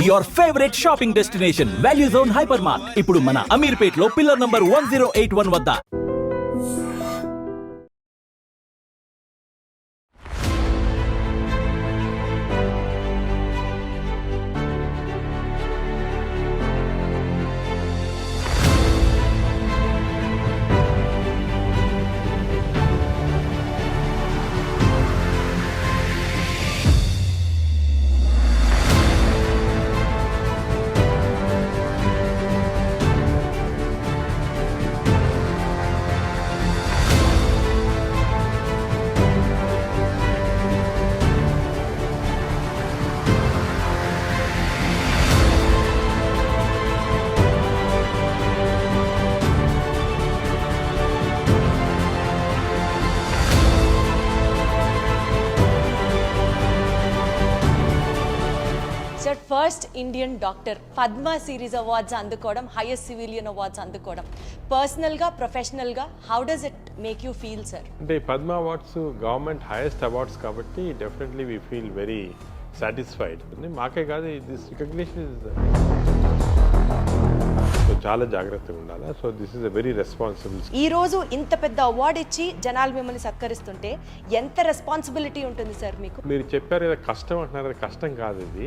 your favorite shopping destination, Value Zone Hypermart. ఇప్పుడు మన అమీర్పేట్లో pillar number 1081 వద్ద. First Indian doctor Padma series awards అందుకోవడం, highest civilian awards అందుకోవడం, పర్సనల్గా ప్రొఫెషనల్గా how does it make you feel sir? అంటే Padma awards government highest awards కాబట్టి definitely we feel very satisfied. మాకే కాదు, దిస్ రికగ్నిషన్ ఇస్ చాలా జాగ్రత్తగా ఉండాలి. So this is a very responsible. ఈ రోజు ఇంత పెద్ద అవార్డు ఇచ్చి జనాలు మిమ్మల్ని సత్కరిస్తుంటే ఎంత రెస్పాన్సిబిలిటీ ఉంటుంది సార్ మీకు? మీరు చెప్పారు కదా కష్టం అంటున్నారు, అది కష్టం కాదు. ఇది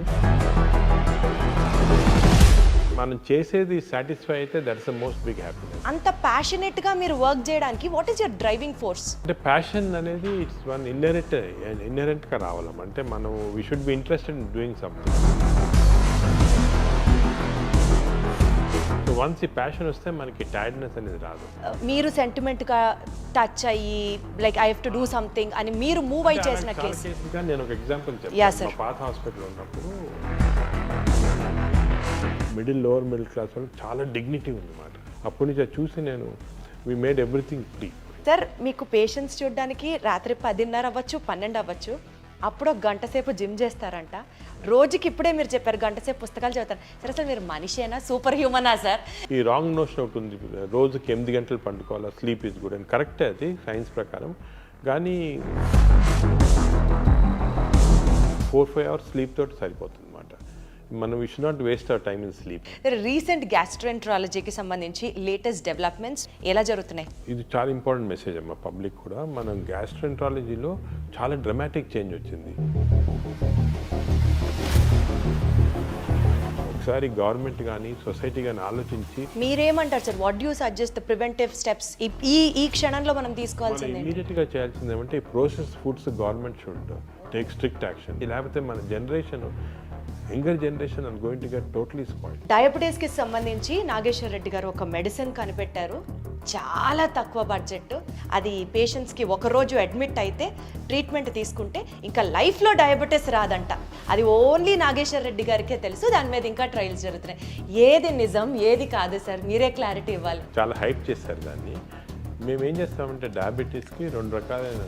మనం చేసేది సాటిస్ఫై అయితే that's the most big happiness. అంత ప్యాషనెట్ గా మీరు వర్క్ చేయడానికి what is your driving force? అంటే ప్యాషన్ అనేది ఇట్స్ వన్ ఇన్నరెంట్గా రావాలి. అంటే మనం we should be interested in doing something. So once ఈ ప్యాషన్ వస్తే మనకి టైర్డ్నెస్ అనేది రాదు. మీరు సెంటిమెంట్ గా టచ్ అయ్యి like I have to do something అని మీరు మూవ్ అయి చేసిన కేసు. నేను ఒక ఎగ్జాంపుల్ చెప్తాను. మా పాత హాస్పిటల్ ఉన్నప్పుడు లోవర్ మిడిల్ క్లాస్ వాళ్ళకి చాలా డిగ్నిటీ ఉందన్నమాట. అప్పటి నుంచి చూసి నేను we made everything free. Sir మీకు పేషెంట్స్ చూడడానికి రాత్రి 10:30 అవ్వచ్చు, 12 అవ్వచ్చు, అప్పుడు ఒక గంట సేపు జిమ్ చేస్తారంట. రోజుకి ఇప్పుడే మీరు చెప్పారు గంట సేపు పుస్తకాలు చదువుతారు. సరే అసలు మీరు మనిషేనా, సూపర్ హ్యూమనా సార్? ఈ రాంగ్ నోషన్ ఒకటి ఉంది, రోజుకి 8 గంటలు పండుకోవాలా, స్లీప్ ఈజ్ గుడ్ అని. కరెక్టే అది సైన్స్ ప్రకారం. కానీ 4-5 అవర్స్ స్లీప్ తోటి సరిపోతుంది అనమాట. మనం we should not waste our time in sleep. Recent గ్యాస్ట్రోఎంట్రాలజీకి సంబంధించి లేటెస్ట్ డెవలప్మెంట్స్ ఎలా జరుగుతున్నాయి? ఇది చాలా ఇంపార్టెంట్ మెసేజ్ అమ్మా పబ్లిక్ కూడా. మనం గ్యాస్ట్రోఎంట్రాలజీలో చాలా డ్రమాటిక్ చేంజ్ వచ్చింది. ఒకసారి గవర్నమెంట్ కానీ సొసైటీ కానీ ఆలోచించి మీరేమంటారు sir? What do suggest preventive steps ఈ క్షణంలో మనం తీసుకోవాల్సింది? ఇమీడియట్గా చేయాల్సింది ఏమంటే process foods government should take strict action. లేకపోతే మన generation, younger generation are going to get totally spoiled. డయాబెటీస్కి సంబంధించి నాగేశ్వర్ రెడ్డి గారు ఒక మెడిసిన్ కనిపెట్టారు, చాలా తక్కువ బడ్జెట్. అది పేషెంట్స్కి ఒకరోజు అడ్మిట్ అయితే ట్రీట్మెంట్ తీసుకుంటే ఇంకా లైఫ్లో డయాబెటీస్ రాదంట. అది ఓన్లీ నాగేశ్వర్ రెడ్డి గారికే తెలుసు. దాని మీద ఇంకా ట్రయల్స్ జరుగుతున్నాయి. ఏది నిజం ఏది కాదు సార్, మీరే క్లారిటీ ఇవ్వాలి. చాలా హైప్ చేస్తారు దాన్ని. మేము ఏం చేస్తామంటే డయాబెటీస్కి 2 రకాలైన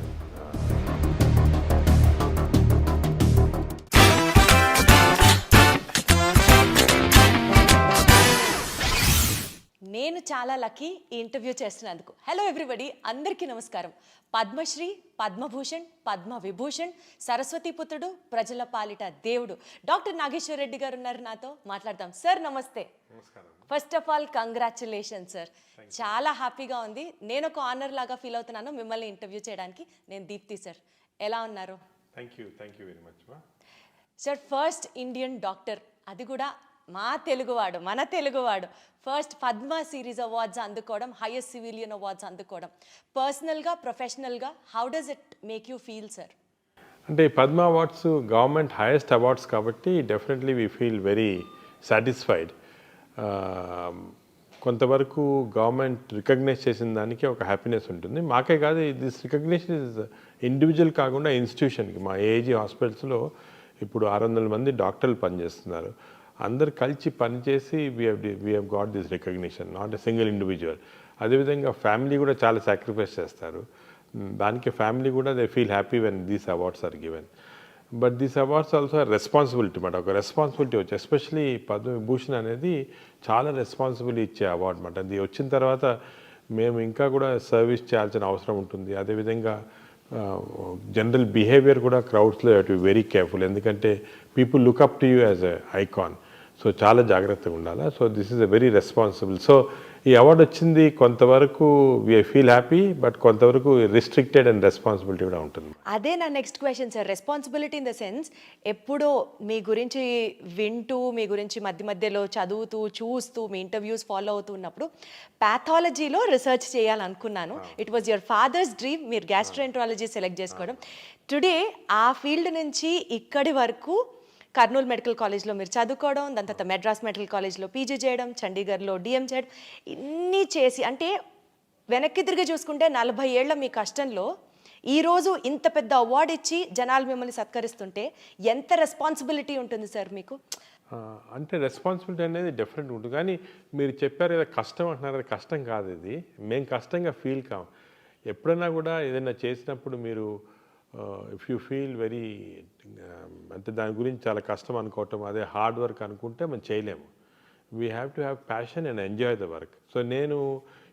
నేను చాలా లక్కీ ఈ ఇంటర్వ్యూ చేస్తున్నందుకు. హలో ఎవ్రీబడి, అందరికీ నమస్కారం. పద్మశ్రీ, పద్మభూషణ్, పద్మ విభూషణ్, సరస్వతి పుత్రుడు, ప్రజల పాలిట దేవుడు డాక్టర్ నాగేశ్వర్ రెడ్డి గారు ఉన్నారు నాతో. మాట్లాడదాం. సార్ నమస్తే. First of all congratulation sir. చాలా హ్యాపీగా ఉంది. నేను ఒక ఆనర్ లాగా ఫీల్ అవుతున్నాను మిమ్మల్ని ఇంటర్వ్యూ చేయడానికి. నేను దీప్తి సార్. ఎలా ఉన్నారు? Thank you very much sir. First Indian doctor, అది కూడా మన తెలుగువాడు ఫస్ట్ పద్మ సిరీస్ అవార్డ్స్ అందుకోవడం, హైయెస్ట్ సివిలియన్ అవార్డ్స్ అందుకోవడం, పర్సనల్గా ప్రొఫెషనల్గా how does it make you feel sir? అంటే Padma awards government highest awards కాబట్టి definitely we feel very satisfied. కొంతవరకు గవర్నమెంట్ రికగ్నైజ్ చేసిన దానికి ఒక హ్యాపీనెస్ ఉంటుంది. మాకే కాదు, దిస్ రికగ్నిషన్ ఇస్ ఇండివిజువల్ కాకుండా ఇన్స్టిట్యూషన్కి. మా ఏజీ హాస్పిటల్స్లో ఇప్పుడు 600 మంది డాక్టర్లు పనిచేస్తున్నారు. అందరు కలిసి పనిచేసి we have got this recognition, not a single individual. అదేవిధంగా ఫ్యామిలీ కూడా చాలా సాక్రిఫైస్ చేస్తారు. దానికి ఫ్యామిలీ కూడా they feel happy when these awards are given. But these awards also responsibility మాట. ఒక రెస్పాన్సిబిలిటీ వచ్చి ఎస్పెషలీ పద్మవిభూషణ్ అనేది చాలా రెస్పాన్సిబిలిటీ ఇచ్చే అవార్డు మాట. అది వచ్చిన తర్వాత మేము ఇంకా కూడా సర్వీస్ చేయాల్సిన అవసరం ఉంటుంది. అదేవిధంగా జనరల్ బిహేవియర్ కూడా క్రౌడ్స్లో you to be very careful. ఎందుకంటే people look up to you as a icon. So చాలా జాగ్రత్తగా ఉండాలి. So this is a very responsible. So ఈ అవార్డు వచ్చింది కొంతవరకు వి ఫీల్ హ్యాపీ, బట్ కొంతవరకు రిస్ట్రిక్టెడ్ అండ్ రెస్పాన్సిబిలిటీ కూడా ఉంటుంది. అదే నా next question sir. Responsibility in the sense, ఎప్పుడో మీ గురించి వింటూ, మీ గురించి మధ్య మధ్యలో చదువుతూ, చూస్తూ, మీ ఇంటర్వ్యూస్ ఫాలో అవుతూ ఉన్నప్పుడు ప్యాథాలజీలో రీసెర్చ్ చేయాలనుకున్నాను. It was your father's dream. మీరు గ్యాస్ట్రోఎంట్రాలజీ సెలెక్ట్ చేసుకోవడం. టుడే ఆ ఫీల్డ్ నుంచి ఇక్కడి వరకు కర్నూలు మెడికల్ కాలేజ్లో మీరు చదువుకోవడం, దాని తర్వాత మెడ్రాస్ మెడికల్ కాలేజ్లో పీజీ చేయడం, చండీగఢ్లో డిఎం చేయడం, ఇన్ని చేసి అంటే వెనక్కి తిరిగి చూసుకుంటే 40 ఏళ్ల మీ కష్టంలో ఈరోజు ఇంత పెద్ద అవార్డు ఇచ్చి జనాలు మిమ్మల్ని సత్కరిస్తుంటే ఎంత రెస్పాన్సిబిలిటీ ఉంటుంది సార్ మీకు? అంటే రెస్పాన్సిబిలిటీ అనేది డెఫినెట్గా ఉంటుంది. కానీ మీరు చెప్పారు కదా కష్టం అంటున్నారు, అది కష్టం కాదు. ఇది మేము కష్టంగా ఫీల్ కాం. ఎప్పుడైనా కూడా ఏదైనా చేసినప్పుడు మీరు ఇఫ్ యూ ఫీల్ వెరీ అంటే దాని గురించి చాలా కష్టం అనుకోవటం, అదే హార్డ్ వర్క్ అనుకుంటే మనం చేయలేము. We have to have passion and enjoy the work. So నేను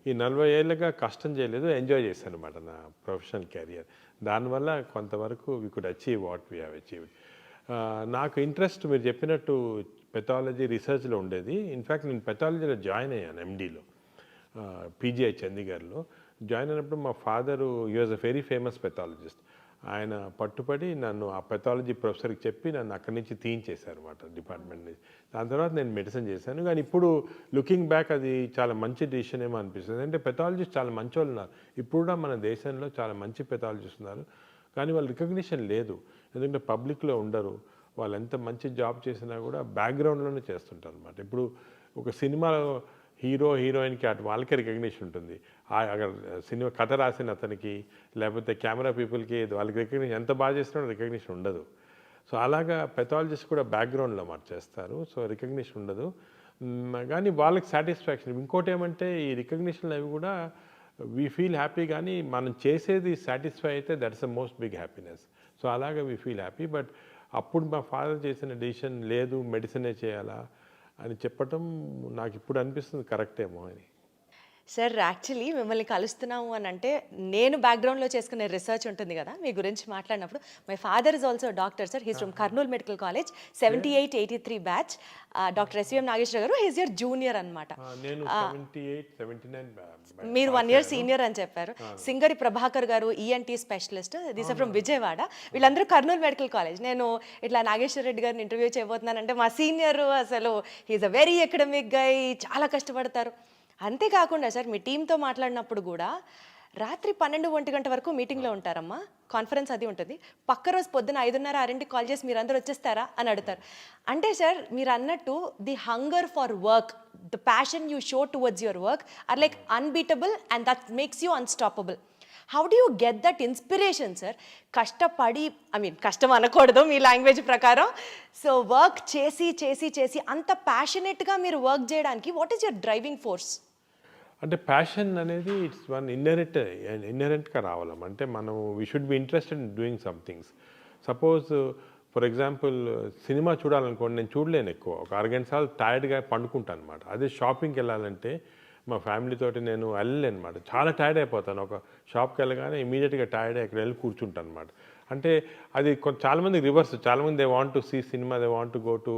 ఈ 40 ఏళ్ళుగా కష్టం చేయలేదు, ఎంజాయ్ చేశాను అనమాట నా ప్రొఫెషనల్ కెరియర్. దానివల్ల కొంతవరకు we could achieve what we have achieved. నాకు ఇంట్రెస్ట్ మీరు చెప్పినట్టు పెథాలజీ రీసెర్చ్లో ఉండేది. ఇన్ఫ్యాక్ట్ నేను పెథాలజీలో జాయిన్ అయ్యాను ఎండీలో, పీజీఐ చండీగఢ్లో. జాయిన్ అయినప్పుడు మా father he was a very famous pathologist. ఆయన పట్టుపడి నన్ను ఆ పెథాలజీ ప్రొఫెసర్కి చెప్పి నన్ను అక్కడి నుంచి తీయించేశారు అనమాట డిపార్ట్మెంట్ నుంచి. దాని తర్వాత నేను మెడిసిన్ చేశాను. కానీ ఇప్పుడు లుకింగ్ బ్యాక్ అది చాలా మంచి డిసిషన్ ఏమో అనిపిస్తుంది. అంటే పెథాలజిస్ట్ చాలా మంచి వాళ్ళు ఉన్నారు. ఇప్పుడు కూడా మన దేశంలో చాలా మంచి పెథాలజిస్ట్ ఉన్నారు. కానీ వాళ్ళ రికగ్నిషన్ లేదు. ఎందుకంటే పబ్లిక్లో ఉండరు. వాళ్ళు ఎంత మంచి జాబ్ చేసినా కూడా బ్యాక్గ్రౌండ్లోనే చేస్తుంటారు అనమాట. ఇప్పుడు ఒక సినిమాలో హీరో హీరోయిన్కి అటు వాళ్ళకే రికగ్నిషన్ ఉంటుంది. అక్కడ సినిమా కథ రాసిన అతనికి లేకపోతే కెమెరా పీపుల్కి వాళ్ళకి రికగ్నిషన్ ఎంత బాగా చేసినా రికగ్నిషన్ ఉండదు. సో అలాగా పెథాలజిస్ట్ కూడా బ్యాక్గ్రౌండ్లో మాట చేస్తారు. సో రికగ్నిషన్ ఉండదు. కానీ వాళ్ళకి సాటిస్ఫాక్షన్. ఇంకోటి ఏమంటే ఈ రికగ్నిషన్లు అవి కూడా వీ ఫీల్ హ్యాపీ, కానీ మనం చేసేది సాటిస్ఫై అయితే that's the most big happiness. So అలాగా వీ ఫీల్ హ్యాపీ. బట్ అప్పుడు మా ఫాదర్ చేసిన డెసిషన్ లేదు మెడిసినే చేయాలా అని చెప్పటం నాకు ఇప్పుడు అనిపిస్తుంది కరెక్టేమో అని. సార్ యాక్చువల్లీ మిమ్మల్ని కలుస్తున్నాము అని అంటే, నేను బ్యాక్గ్రౌండ్లో చేసుకునే రీసెర్చ్ ఉంటుంది కదా మీ గురించి మాట్లాడినప్పుడు, my father is also doctor sir. He's from Kurnool medical college 78-83 batch. Doctor SVM Nageswara గారు హీస్ యువర్ జూనియర్ అనమాట. నేను 78-79 మీరు 1 year సీనియర్ అని చెప్పారు. సింగరి ప్రభాకర్ గారు ENT specialist, this from Vijayawada. వీళ్ళందరూ కర్నూలు మెడికల్ కాలేజ్. నేను ఇట్లా నాగేశ్వర రెడ్డి గారిని ఇంటర్వ్యూ చేయబోతున్నానంటే మా సీనియర్ అసలు హీఈస్ అ వెరీ ఎకడమిక్ గై, చాలా కష్టపడతారు. అంతేకాకుండా సార్ మీ టీంతో మాట్లాడినప్పుడు కూడా రాత్రి 12-1 గంట వరకు మీటింగ్లో ఉంటారమ్మా, కాన్ఫరెన్స్ అది ఉంటుంది. పక్క రోజు పొద్దున 5:30-6కి కాల్ చేసి మీరు అందరూ వచ్చేస్తారా అని అడుగుతారు. అంటే సార్ మీరు అన్నట్టు the hunger for work, the passion you show towards your work or like unbeatable and that makes you unstoppable. How do you get that inspiration sir? కష్టపడి, కష్టం అనకూడదు మీ లాంగ్వేజ్ ప్రకారం, సో వర్క్ చేసి చేసి చేసి అంత ప్యాషనెట్గా మీరు వర్క్ చేయడానికి what is your driving force? అంటే ప్యాషన్ అనేది ఇట్స్ వన్ ఇన్నరెంట్గా రావాలం. అంటే మనం we should be interested in doing some things. Suppose for example cinema చూడాలనుకోండి, నేను చూడలేను ఎక్కువ, ఒక 6 గంటల సార్లు టైర్డ్గా పండుకుంటాను అనమాట. అదే షాపింగ్కి వెళ్ళాలంటే మా ఫ్యామిలీతోటి నేను వెళ్ళలేను అనమాట, చాలా టైర్డ్ అయిపోతాను. ఒక షాప్కి వెళ్ళగానే ఇమీడియట్గా టైర్డ్ అక్కడ వెళ్ళి కూర్చుంటాను అనమాట. అంటే అది చాలామంది రివర్స్, చాలామంది they want to see cinema, they want to go to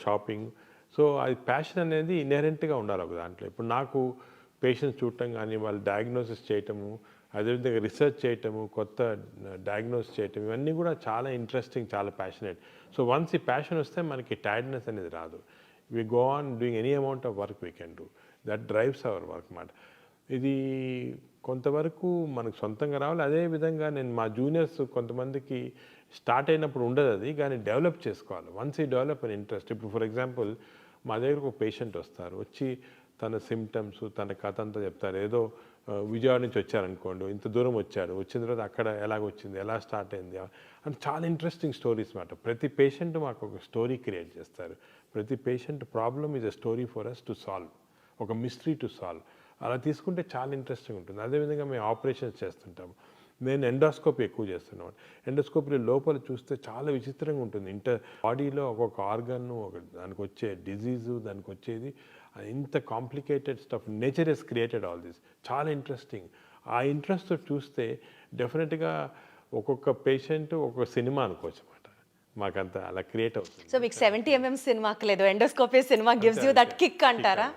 shopping. So అది ప్యాషన్ అనేది ఇన్హెరెంట్గా ఉండాలి ఒక దాంట్లో. ఇప్పుడు నాకు పేషెంట్స్ చూడటం కానీ, వాళ్ళు డయాగ్నోసిస్ చేయటము, అదేవిధంగా రీసెర్చ్ చేయటము, కొత్త డయాగ్నోస్ చేయటం, ఇవన్నీ కూడా చాలా ఇంట్రెస్టింగ్, చాలా ప్యాషనేట్. సో వన్స్ ఈ ప్యాషన్ వస్తే మనకి టైర్డ్నెస్ అనేది రాదు. We go on doing any amount of work we can do, that drives our work మాట. ఇది కొంతవరకు మనకు సొంతంగా రావాలి. అదేవిధంగా నేను మా జూనియర్స్ కొంతమందికి స్టార్ట్ అయినప్పుడు ఉండదు అది, కానీ డెవలప్ చేసుకోవాలి. వన్స్ ఈ డెవలప్ అన్ ఇంట్రెస్ట్. ఇప్పుడు ఫర్ ఎగ్జాంపుల్ మా దగ్గరకు ఒక పేషెంట్ వస్తారు, వచ్చి తన సిమ్టమ్స్, తన కథ అంతా చెప్తారు. ఏదో విజయవాడ నుంచి వచ్చారనుకోండి, ఇంత దూరం వచ్చాడు, వచ్చిన తర్వాత అక్కడ ఎలాగొచ్చింది, ఎలా స్టార్ట్ అయింది అని చాలా ఇంట్రెస్టింగ్ స్టోరీస్ మాట. ప్రతి పేషెంట్ మాకు ఒక స్టోరీ క్రియేట్ చేస్తారు. ప్రతి patient problem is a story for us to solve, ఒక మిస్టరీ టు సాల్వ్. అలా తీసుకుంటే చాలా ఇంట్రెస్టింగ్ ఉంటుంది. అదేవిధంగా మేము ఆపరేషన్స్ చేస్తుంటాము. నేను ఎండోస్కోపీ ఎక్కువ చేస్తున్నాను. ఎండోస్కోపీలో లోపల చూస్తే చాలా విచిత్రంగా ఉంటుంది. బాడీలో ఒక్కొక్క ఆర్గన్, దానికి వచ్చే డిజీజు, దానికి వచ్చేది ఇంత complicated stuff. Nature has created all this. చాలా ఇంట్రెస్టింగ్. ఆ ఇంట్రెస్ట్ చూస్తే డెఫినెట్గా ఒక్కొక్క పేషెంట్ ఒక్కొక్క సినిమా అనుకోవచ్చు అన్నమాట. మాకంత అలా క్రియేట్ అవుతుంది. సో మీకు 70 సినిమాకి లేదు, endoscopy cinema gives you that kick అంటారా?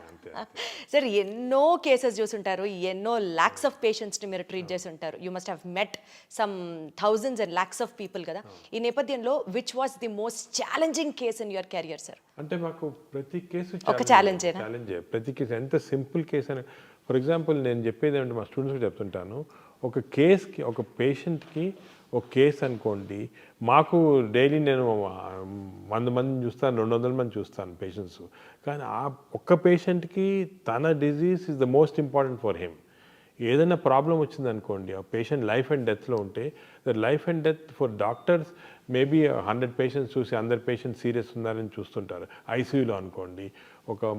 సార్ ఎన్నో కేసెస్ చూసుంటారు, ఎన్నో లాక్స్ ఆఫ్ పేషెంట్స్ని మీరు ట్రీట్ చేసి ఉంటారు. You must have met some thousands and lakhs of people కదా. ఈ నేపథ్యంలో which was the most challenging case in your career sir? అంటే మాకు ప్రతి కేసు ఒక ఛాలెంజేనా? ఛాలెంజే. ప్రతి కేసు ఎంత సింపుల్ కేసు అని, ఫర్ ఎగ్జాంపుల్ నేను చెప్పేది ఏమంటే మా స్టూడెంట్స్కి చెప్తుంటాను, ఒక కేస్కి ఒక పేషెంట్కి ఒక కేసు అనుకోండి, మాకు డైలీ నేను 100 మందిని చూస్తాను, 200 మంది చూస్తాను పేషెంట్స్, కానీ ఆ ఒక్క పేషెంట్కి తన disease is the most important for him. ఏదైనా ప్రాబ్లం వచ్చిందనుకోండి, ఆ పేషెంట్ లైఫ్ అండ్ డెత్లో ఉంటే, the life and death for doctors maybe 100 patients చూసి 100 పేషెంట్స్ సీరియస్ ఉన్నారని చూస్తుంటారు. ఐసీయూలో అనుకోండి,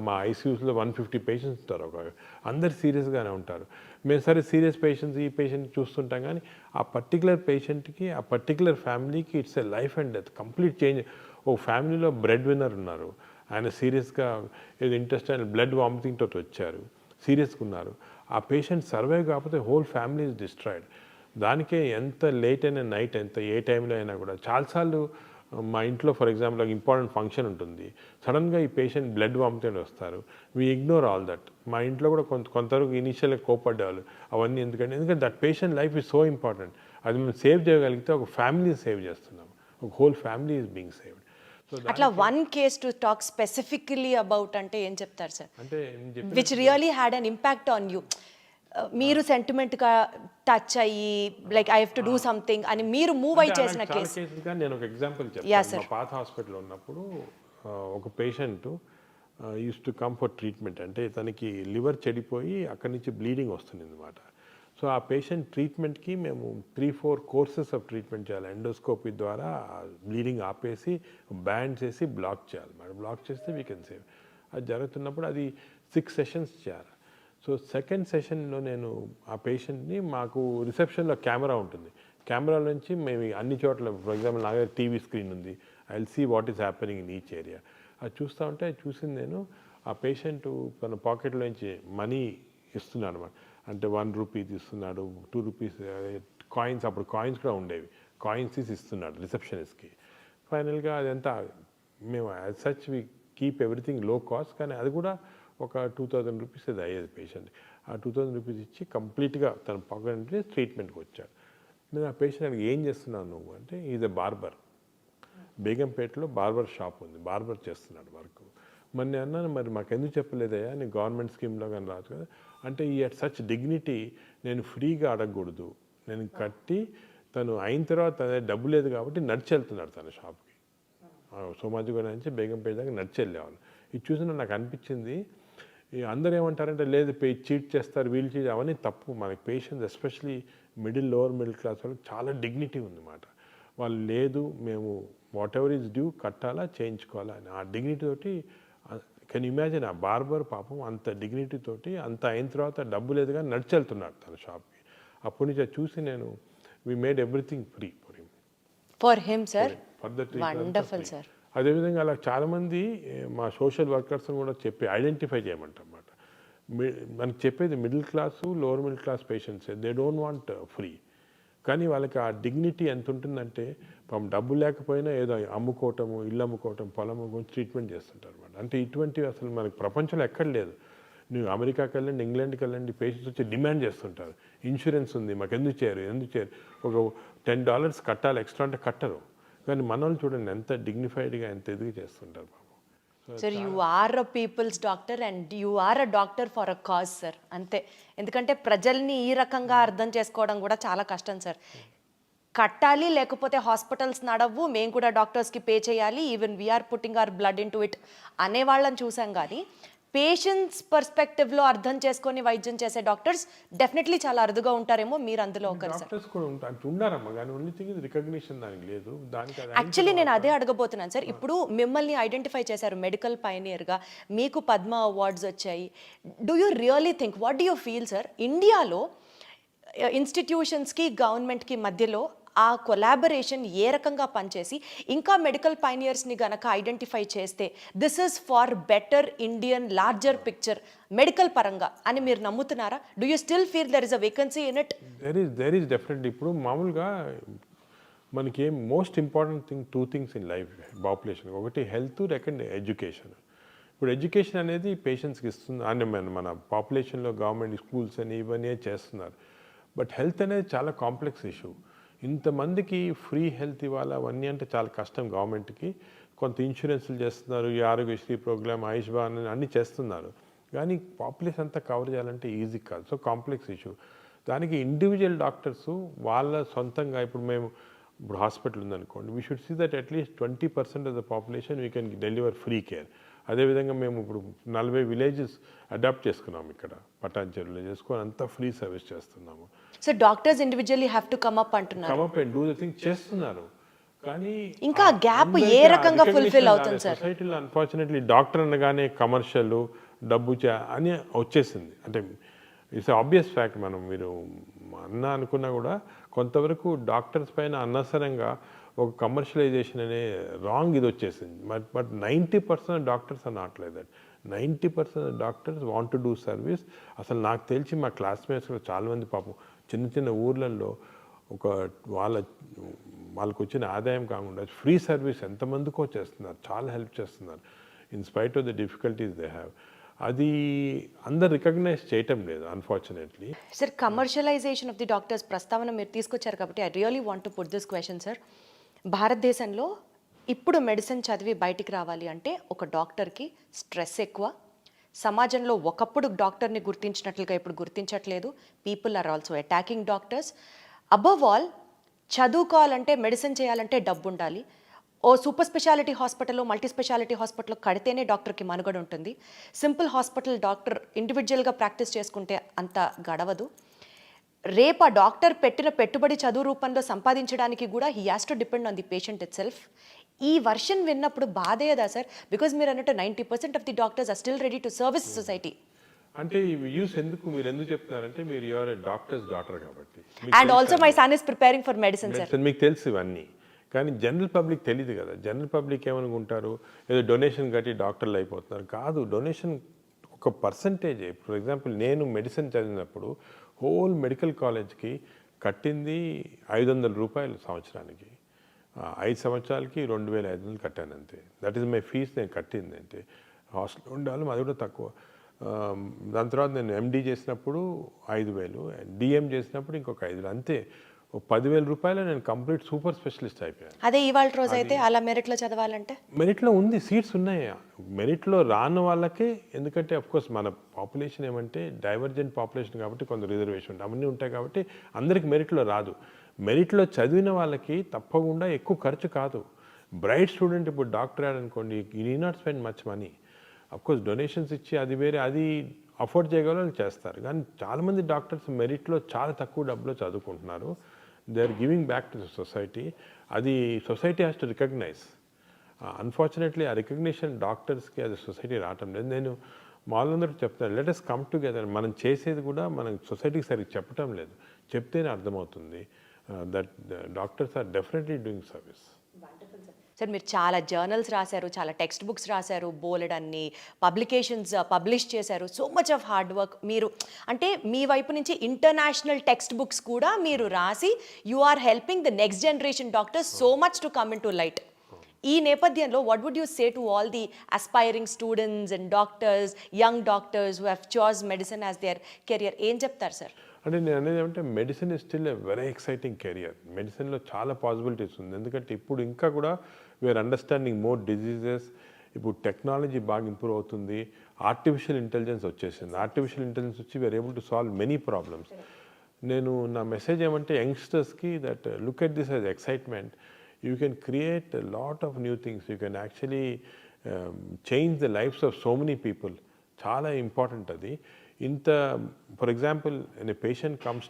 మా ఐసీయూస్లో 150 పేషెంట్స్ ఉంటారు, అందరు సీరియస్గానే ఉంటారు. మేము సరే సీరియస్ పేషెంట్స్ ఈ పేషెంట్ చూస్తుంటాం, కానీ ఆ పర్టికులర్ పేషెంట్కి ఆ పర్టికులర్ ఫ్యామిలీకి it's a life and death complete change. ఒక ఫ్యామిలీలో బ్రెడ్ విన్నర్ ఉన్నారు, ఆయన సీరియస్గా ఏదో ఇంటెస్టైనల్ బ్లడ్ వామిటింగ్ తోటి వచ్చారు, సీరియస్గా ఉన్నారు. ఆ పేషెంట్ సర్వైవ్ కాకపోతే హోల్ ఫ్యామిలీ ఇస్ డిస్ట్రాయిడ్. దానికే ఎంత లేట్ అయినా నైట్ ఎంత ఏ టైంలో అయినా కూడా చాలాసార్లు మా ఇంట్లో ఫర్ ఎగ్జాంపుల్ ఇంపార్టెంట్ ఫంక్షన్ ఉంటుంది, సడన్గా ఈ పేషెంట్ బ్లడ్ వామిటింగ్ వస్తారు, వీ ఇగ్నోర్ ఆల్ దట్. మా ఇంట్లో కూడా కొంతవరకు ఇనీషియల్గా కోపడ్డేవాళ్ళు అవన్నీ, ఎందుకంటే that patient life is so important. అది మేము సేవ్ చేయగలిగితే ఒక ఫ్యామిలీ సేవ్ చేస్తున్నాం, ఒక whole family is being saved. అట్లా one case to talk specifically about అంటే ఏం చెప్తారు సార్? అంటే which really had an impact on you, మీరు సెంటిమెంట్గా టచ్ అయ్యి like I have to do something అని మీరు మూవ్ అయ్యి చేసిన కేసు? నేను ఒక ఎగ్జాంపుల్ చెప్తాను. మా పాత హాస్పిటల్లో ఉన్నప్పుడు ఒక patient use to come for treatment. అంటే తనకి లివర్ చెడిపోయి అక్కడి నుంచి బ్లీడింగ్ వస్తుంది అన్నమాట. సో ఆ పేషెంట్ ట్రీట్మెంట్కి మేము 3-4 కోర్సెస్ ఆఫ్ ట్రీట్మెంట్ చేయాలి. ఎండోస్కోపీ ద్వారా బ్లీడింగ్ ఆపేసి బ్యాండ్ చేసి బ్లాక్ చేయాలి మేడం. బ్లాక్ చేస్తే వీ కెన్ సేవ్. అది జరుగుతున్నప్పుడు అది 6 సెషన్స్ చేయాలి. సో సెకండ్ సెషన్లో నేను ఆ పేషెంట్ని, మాకు రిసెప్షన్లో కెమెరా ఉంటుంది, కెమెరా నుంచి మేము అన్ని చోట్ల ఫర్ ఎగ్జాంపుల్ నా దగ్గర టీవీ స్క్రీన్ ఉంది, I will see what is happening in each area. అది చూస్తూ ఉంటే చూసింది నేను ఆ పేషెంట్ తన పాకెట్లో నుంచి మనీ ఇస్తున్నాడు అనమాట. అంటే 1 రూపీ తీస్తున్నాడు, 2 రూపీస్ కాయిన్స్, అప్పుడు కాయిన్స్ కూడా ఉండేవి, కాయిన్స్ తీసి ఇస్తున్నాడు రిసెప్షనిస్ట్కి. ఫైనల్గా అదంతా మేము as such we keep everything low cost, కానీ అది కూడా ఒక 2000 రూపీస్ అది అయ్యేది పేషెంట్. ఆ 2000 రూపీస్ ఇచ్చి కంప్లీట్గా తన పాకెట్ నుంచి ట్రీట్మెంట్కి వచ్చాడు. నేను ఆ పేషెంట్ ఏం చేస్తున్నాను నువ్వు అంటే, ఈజ్ ఎ బార్బర్, బేగంపేటలో బార్బర్ షాప్ ఉంది, బార్బర్ చేస్తున్నాడు వర్క్. మరి నేను అన్నాను, మరి మాకు ఎందుకు చెప్పలేదయ్యా, నేను గవర్నమెంట్ స్కీమ్లో కానీ రాదు కదా అంటే, ఈ అట్ సచ్ డిగ్నిటీ నేను ఫ్రీగా అడగకూడదు, నేను కట్టి తను అయిన తర్వాత అదే డబ్బు లేదు కాబట్టి నడిచి వెళ్తున్నాడు తన షాప్కి. సోమాజిగూడ నుంచి బేగంపేట దాకా నడిచి వెళ్ళేవాళ్ళు. ఇది చూసిన నాకు అనిపించింది, అందరూ ఏమంటారంటే లేదు చీట్ చేస్తారు, వీళ్ళు చీట్, అవన్నీ తప్పు. మనకి patients especially lower middle class వాళ్ళకి చాలా డిగ్నిటీ ఉందన్నమాట. వాళ్ళు లేదు మేము వాట్ ఎవర్ ఈజ్ డ్యూ కట్టాలా చేయించుకోవాలా అని ఆ డిగ్నిటీ తోటి. కెన్ ఇమాజిన్ ఆ బార్బర్ పాపం అంత డిగ్నిటీ తోటి అంత అయిన తర్వాత డబ్బు లేదు కానీ నడిచి వెళ్తున్నాడు తన షాప్కి. అప్పటి నుంచి చూసి నేను we made everything free for him sir. For the wonderful sir. అదేవిధంగా అలా చాలామంది మా సోషల్ వర్కర్స్ని కూడా చెప్పి ఐడెంటిఫై చేయమంటారన్నమాట. మనకి చెప్పేది middle class lower middle class patients, they don't want free, కానీ వాళ్ళకి ఆ డిగ్నిటీ ఎంత ఉంటుందంటే పాపం డబ్బు లేకపోయినా ఏదో అమ్ముకోవటము, ఇల్లు అమ్ముకోవటం, పొలం గురించి ట్రీట్మెంట్ చేస్తుంటారు అన్నమాట. అంటే ఇటువంటివి అసలు మనకి ప్రపంచంలో ఎక్కడ లేదు. నువ్వు అమెరికాకి వెళ్ళండి, ఇంగ్లాండ్కి వెళ్ళండి, పేషెంట్స్ వచ్చి డిమాండ్ చేస్తుంటారు, ఇన్సూరెన్స్ ఉంది మాకు ఎందుకు చేయరు, ఒక $10 కట్టాలి ఎక్స్ట్రా అంటే కట్టరు. కానీ మన వాళ్ళు చూడండి ఎంత డిగ్నిఫైడ్గా ఎంత ఎదుగు చేస్తుంటారు బాబు. Sir you are a people's doctor and you are a doctor for a cause sir. అంతే. ఎందుకంటే ప్రజల్ని ఈ రకంగా అర్థం చేసుకోవడం కూడా చాలా కష్టం సార్. కట్టాలి లేకపోతే హాస్పిటల్స్ నడవు, మేము కూడా డాక్టర్స్కి పే చేయాలి, even we're putting our blood into it అనే వాళ్ళని చూసాం. కానీ పేషెంట్స్ పర్స్పెక్టివ్లో అర్థం చేసుకొని వైద్యం చేసే డాక్టర్స్ డెఫినెట్లీ చాలా అరుదుగా ఉంటారేమో, మీరు అందులో ఒకరు సార్. డాక్టర్స్ కూడా ఉన్నారమ్మా, కానీ ఓన్లీ థింగ్ ఇది రికగ్నిషన్ దానికి లేదు. యాక్చువల్లీ నేను అదే అడగబోతున్నాను సార్. ఇప్పుడు మిమ్మల్ని ఐడెంటిఫై చేశారు మెడికల్ పైనియర్గా, మీకు పద్మ అవార్డ్స్ వచ్చాయి. Do you really think, what do you feel sir, ఇండియాలో ఇన్స్టిట్యూషన్స్కి గవర్నమెంట్కి మధ్యలో ఆ కొలాబరేషన్ ఏ రకంగా పనిచేసి ఇంకా మెడికల్ పైనియర్స్ని గనక ఐడెంటిఫై చేస్తే this is far better Indian larger picture medical పరంగా అని మీరు నమ్ముతున్నారా? Do you still feel there is a vacancy in it? There is definitely. ఇప్పుడు మామూలుగా మనకి most important thing 2 things in life population. ఒకటి హెల్త్, సెకండ్ ఎడ్యుకేషన్. ఇప్పుడు education అనేది పేషెంట్స్కి ఇస్తుంది అని మన పాపులేషన్లో గవర్నమెంట్ స్కూల్స్ అని ఇవన్నీ చేస్తున్నారు. బట్ హెల్త్ అనేది చాలా కాంప్లెక్స్ ఇష్యూ. ఇంతమందికి ఫ్రీ హెల్త్ ఇవ్వాలి అవన్నీ అంటే చాలా కష్టం గవర్నమెంట్కి. కొంత ఇన్సూరెన్స్లు చేస్తున్నారు, ఈ ఆరోగ్యశ్రీ ప్రోగ్రామ్, ఆయుష్మాన్ అన్నీ చేస్తున్నారు. కానీ పాపులేషన్ అంతా కవర్ చేయాలంటే ఈజీ కాదు. So complex issue. దానికి ఇండివిజువల్ డాక్టర్స్ వాళ్ళ సొంతంగా ఇప్పుడు హాస్పిటల్ ఉందనుకోండి, we should see that at least 20% of the population we can deliver free care. అదేవిధంగా మేము ఇప్పుడు 40 విలేజెస్ అడాప్ట్ చేసుకున్నాము ఇక్కడ పటాన్చెరులో చేసుకొని అంతా ఫ్రీ సర్వీస్ చేస్తున్నాము. So doctors individually have to come up అంటున్నారు. Come up and do the thing చేస్తున్నారు. కానీ ఇంకా గ్యాప్ ఏ రకంగా ఫుల్ఫిల్ అవుతుంది సార్? సొసైటీలో అన్ఫార్చునేట్లీ డాక్టర్ అనగానే కమర్షియల్ డబ్బు అని వచ్చేసింది. అంటే ఇట్స్ ఆబ్వియస్ ఫ్యాక్ట్. మీరు అనుకున్నా కూడా కొంతవరకు డాక్టర్స్ పైన అనవసరంగా ఒక కమర్షియలైజేషన్ అనే రాంగ్ ఇది వచ్చేసింది. But 90% doctors are not like that. 90% doctors want to do service. అసలు నాకు తెలిసి మా క్లాస్మేట్స్ కూడా చాలామంది పాపం చిన్న చిన్న ఊర్లలో వాళ్ళకు వచ్చిన ఆదాయం కాకుండా ఫ్రీ సర్వీస్ ఎంతమందికో చేస్తున్నారు, చాలా హెల్ప్ చేస్తున్నారు in spite of the difficulties they have. అది అందరు రికగ్నైజ్ చేయటం లేదు unfortunately. Sir, commercialisation of the doctors ప్రస్తావన మీరు తీసుకొచ్చారు కాబట్టి I really want to put this question sir. భారతదేశంలో ఇప్పుడు మెడిసిన్ చదివి బయటికి రావాలి అంటే ఒక డాక్టర్కి స్ట్రెస్ ఎక్కువ. సమాజంలో ఒకప్పుడు డాక్టర్ని గుర్తించినట్లుగా ఇప్పుడు గుర్తించట్లేదు. People are also attacking doctors. Above all, చదువుకోవాలంటే మెడిసిన్ చేయాలంటే డబ్బు ఉండాలి. ఓ సూపర్ స్పెషాలిటీ హాస్పిటల్లో, మల్టీ స్పెషాలిటీ హాస్పిటల్లో కడితేనే డాక్టర్కి మనుగడ ఉంటుంది. సింపుల్ హాస్పిటల్ డాక్టర్ ఇండివిజువల్గా ప్రాక్టీస్ చేసుకుంటే అంత గడవదు. రేపు ఆ డాక్టర్ పెట్టిన పెట్టుబడి చదువు రూపంలో సంపాదించడానికి కూడా he has to depend on the patient itself. ఈ వర్షన్ విన్నప్పుడు బాధేదా సార్? బికాజ్ మీరు అన్నట్టు 90% of the doctors are still ready to service society. అంటే ఈ వ్యూస్ మీరు ఎందుకు చెప్తున్నారంటే మీరు యువర్ డాక్టర్స్ డాటర్ కాబట్టి. And also my son is preparing for medicine sir. మీకు తెలుసు ఇవన్నీ, కానీ జనరల్ పబ్లిక్ తెలియదు కదా. జనరల్ పబ్లిక్ ఏమనుకుంటారు, ఏదో డొనేషన్ కట్టి డాక్టర్లు అయిపోతున్నారు. కాదు, డొనేషన్ ఒక పర్సంటేజ్. ఫర్ ఎగ్జాంపుల్ నేను మెడిసిన్ చదివినప్పుడు హోల్ మెడికల్ కాలేజ్కి కట్టింది 500 రూపాయలు సంవత్సరానికి. 5 సంవత్సరాలకి 2500 కట్టాను అంతే. That is my fees. నేను కట్టింది అంటే హాస్టల్ ఉండాలి, అది కూడా తక్కువ. దాని తర్వాత నేను ఎండి చేసినప్పుడు 5000, డిఎం చేసినప్పుడు ఇంకొక 5000, అంతే. 10,000 రూపాయలు నేను కంప్లీట్ సూపర్ స్పెషలిస్ట్ అయిపోయాను. అదే ఇవాళ రోజు అయితే అలా మెరిట్లో చదవాలంటే మెరిట్లో ఉంది, సీట్స్ ఉన్నాయి. మెరిట్లో రాని వాళ్ళకే, ఎందుకంటే అఫ్కోర్స్ మన పాపులేషన్ ఏమంటే డైవర్జెంట్ పాపులేషన్ కాబట్టి కొంత రిజర్వేషన్ అవన్నీ ఉంటాయి కాబట్టి అందరికి మెరిట్లో రాదు. మెరిట్లో చదివిన వాళ్ళకి తప్పకుండా ఎక్కువ ఖర్చు కాదు. బ్రైట్ స్టూడెంట్ ఇప్పుడు డాక్టర్ అనుకోండి, you need not spend much money. Of course donations ఇచ్చి అది వేరే, అది అఫోర్డ్ చేయగల చేస్తారు. కానీ చాలామంది డాక్టర్స్ మెరిట్లో చాలా తక్కువ డబ్బులో చదువుకుంటున్నారు. They are giving back to the society. అది society has to recognise. Unfortunately ఆ రికగ్నిషన్ డాక్టర్స్కి అది సొసైటీ రావటం లేదు. నేను వాళ్ళందరూ చెప్తాను, లెట్ us కమ్ టుగెదర్. మనం చేసేది కూడా మనం సొసైటీకి సరిగ్గా చెప్పటం లేదు. చెప్తేనే అర్థమవుతుంది that doctors are definitely doing service. Sir, మీరు చాలా జర్నల్స్ రాశారు, చాలా టెక్స్ట్ బుక్స్ రాశారు, బోలెడన్ని పబ్లికేషన్స్ పబ్లిష్ చేశారు. So much of hard work. మీరు అంటే మీ వైపు నుంచి ఇంటర్నేషనల్ టెక్స్ట్ బుక్స్ కూడా మీరు రాసి you are helping the next generation doctors so much to come in to light. ఈ నేపథ్యంలో what would you say to all the aspiring students and doctors, young doctors who have chose medicine as their career? ఏం చెప్తారు sir? అంటే నేను అనేది ఏమంటే medicine is still a very exciting career. మెడిసిన్లో చాలా పాసిబిలిటీస్ ఉంది. ఎందుకంటే ఇప్పుడు ఇంకా కూడా వీఆర్ అండర్స్టాండింగ్ మోర్ డిజీజెస్. ఇప్పుడు టెక్నాలజీ బాగా ఇంప్రూవ్ అవుతుంది. ఆర్టిఫిషియల్ ఇంటెలిజెన్స్ వచ్చేసింది. ఆర్టిఫిషియల్ ఇంటెలిజెన్స్ వచ్చి we're able to solve many problems. నేను నా మెసేజ్ ఏమంటే యంగ్స్టర్స్కి that look at this as excitement. You can create a lot of new things. You can actually change the lives of so many people. చాలా important అది. For example, when a patient comes